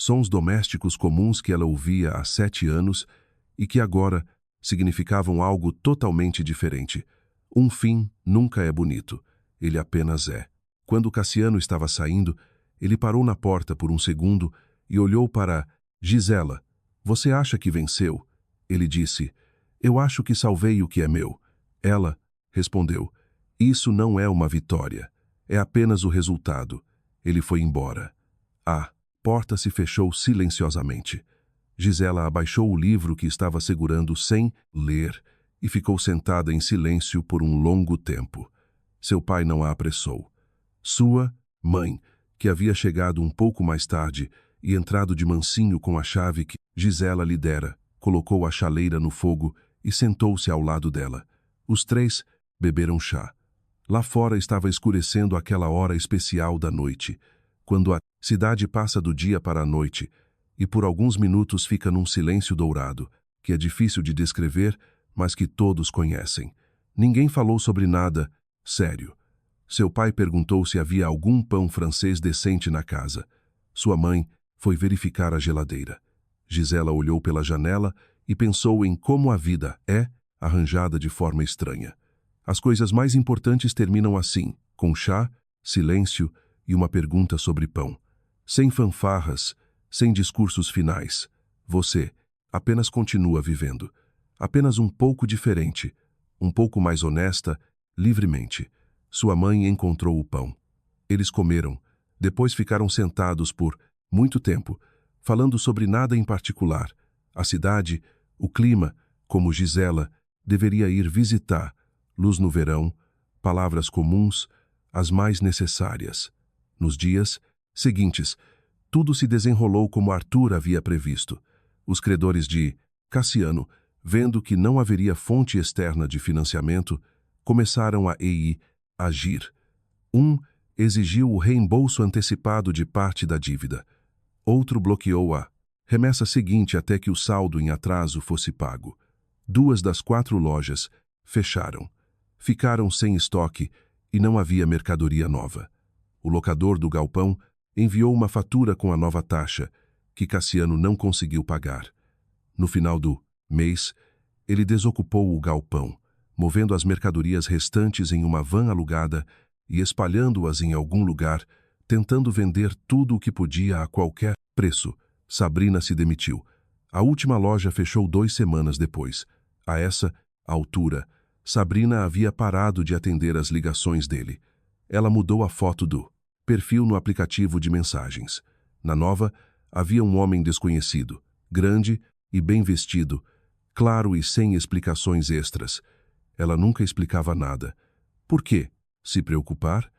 sons domésticos comuns que ela ouvia há 7 anos e que agora significavam algo totalmente diferente. Um fim nunca é bonito, ele apenas é. Quando Cassiano estava saindo, ele parou na porta por um segundo e olhou para Gisela. Você acha que venceu? Ele disse. Eu acho que salvei o que é meu. Ela respondeu. Isso não é uma vitória. É apenas o resultado. Ele foi embora. A porta se fechou silenciosamente. Gisela abaixou o livro que estava segurando sem ler e ficou sentada em silêncio por um longo tempo. Seu pai não a apressou. Sua mãe, que havia chegado um pouco mais tarde e entrado de mansinho com a chave que Gisela lhe dera, colocou a chaleira no fogo e sentou-se ao lado dela. Os três beberam chá. Lá fora estava escurecendo aquela hora especial da noite, quando a cidade passa do dia para a noite e por alguns minutos fica num silêncio dourado, que é difícil de descrever, mas que todos conhecem. Ninguém falou sobre nada sério. Seu pai perguntou se havia algum pão francês decente na casa. Sua mãe foi verificar a geladeira. Gisela olhou pela janela e pensou em como a vida é arranjada de forma estranha. As coisas mais importantes terminam assim, com chá, silêncio e uma pergunta sobre pão. Sem fanfarras, sem discursos finais. Você apenas continua vivendo. Apenas um pouco diferente, um pouco mais honesta, livremente. Sua mãe encontrou o pão. Eles comeram. Depois ficaram sentados por muito tempo, falando sobre nada em particular. A cidade, o clima, como Gisela deveria ir visitar, luz no verão, palavras comuns, as mais necessárias. Nos dias seguintes, tudo se desenrolou como Arthur havia previsto. Os credores de Cassiano, vendo que não haveria fonte externa de financiamento, começaram a agir. Um exigiu o reembolso antecipado de parte da dívida. Outro bloqueou a remessa seguinte até que o saldo em atraso fosse pago. 2 das 4 lojas fecharam. Ficaram sem estoque e não havia mercadoria nova. O locador do galpão enviou uma fatura com a nova taxa, que Cassiano não conseguiu pagar. No final do mês, ele desocupou o galpão, movendo as mercadorias restantes em uma van alugada e espalhando-as em algum lugar, tentando vender tudo o que podia a qualquer preço. Sabrina se demitiu. A última loja fechou 2 semanas depois. A essa altura, Sabrina havia parado de atender as ligações dele. Ela mudou a foto do perfil no aplicativo de mensagens. Na nova, havia um homem desconhecido, grande e bem vestido, claro e sem explicações extras. Ela nunca explicava nada. Por quê? Se preocupar?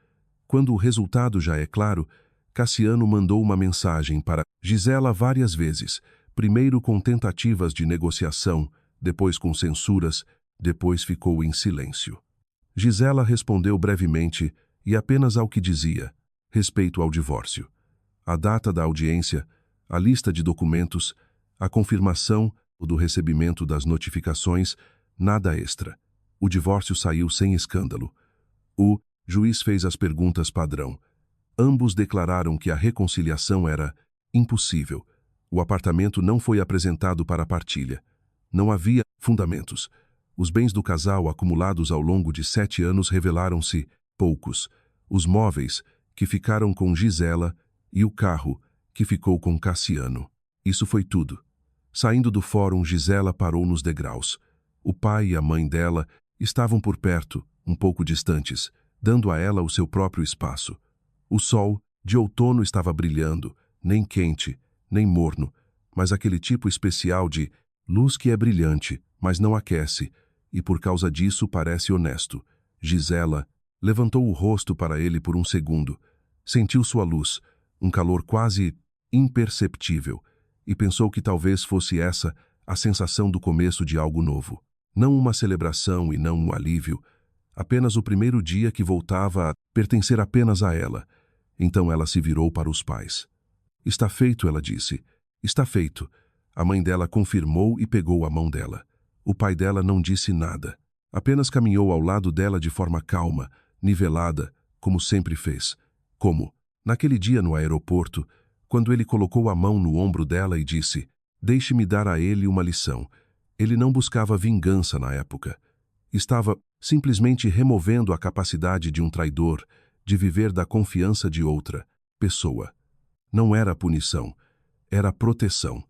Quando o resultado já é claro, Cassiano mandou uma mensagem para Gisela várias vezes, primeiro com tentativas de negociação, depois com censuras, depois ficou em silêncio. Gisela respondeu brevemente e apenas ao que dizia, respeito ao divórcio. A data da audiência, a lista de documentos, a confirmação do recebimento das notificações, nada extra. O divórcio saiu sem escândalo. O juiz fez as perguntas padrão. Ambos declararam que a reconciliação era impossível. O apartamento não foi apresentado para partilha. Não havia fundamentos. Os bens do casal acumulados ao longo de 7 anos revelaram-se poucos. Os móveis, que ficaram com Gisela, e o carro, que ficou com Cassiano. Isso foi tudo. Saindo do fórum, Gisela parou nos degraus. O pai e a mãe dela estavam por perto, um pouco distantes, dando a ela o seu próprio espaço. O sol de outono estava brilhando, nem quente, nem morno, mas aquele tipo especial de luz que é brilhante, mas não aquece, e por causa disso parece honesto. Gisela levantou o rosto para ele por um segundo, sentiu sua luz, um calor quase imperceptível, e pensou que talvez fosse essa a sensação do começo de algo novo. Não uma celebração e não um alívio, apenas o primeiro dia que voltava a pertencer apenas a ela. Então ela se virou para os pais. Está feito, ela disse. Está feito. A mãe dela confirmou e pegou a mão dela. O pai dela não disse nada. Apenas caminhou ao lado dela de forma calma, nivelada, como sempre fez. Como, naquele dia no aeroporto, quando ele colocou a mão no ombro dela e disse: "Deixe-me dar a ele uma lição." Ele não buscava vingança na época. Estava simplesmente removendo a capacidade de um traidor de viver da confiança de outra pessoa. Não era punição, era proteção.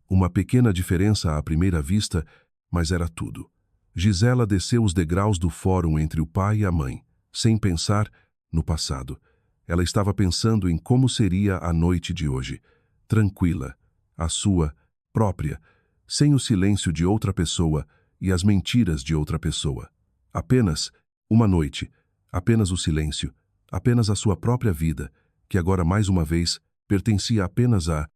Uma pequena diferença à primeira vista, mas era tudo. Gisela desceu os degraus do fórum entre o pai e a mãe, sem pensar no passado. Ela estava pensando em como seria a noite de hoje. Tranquila, a sua, própria, sem o silêncio de outra pessoa e as mentiras de outra pessoa. Apenas uma noite, apenas o silêncio, apenas a sua própria vida, que agora mais uma vez pertencia apenas a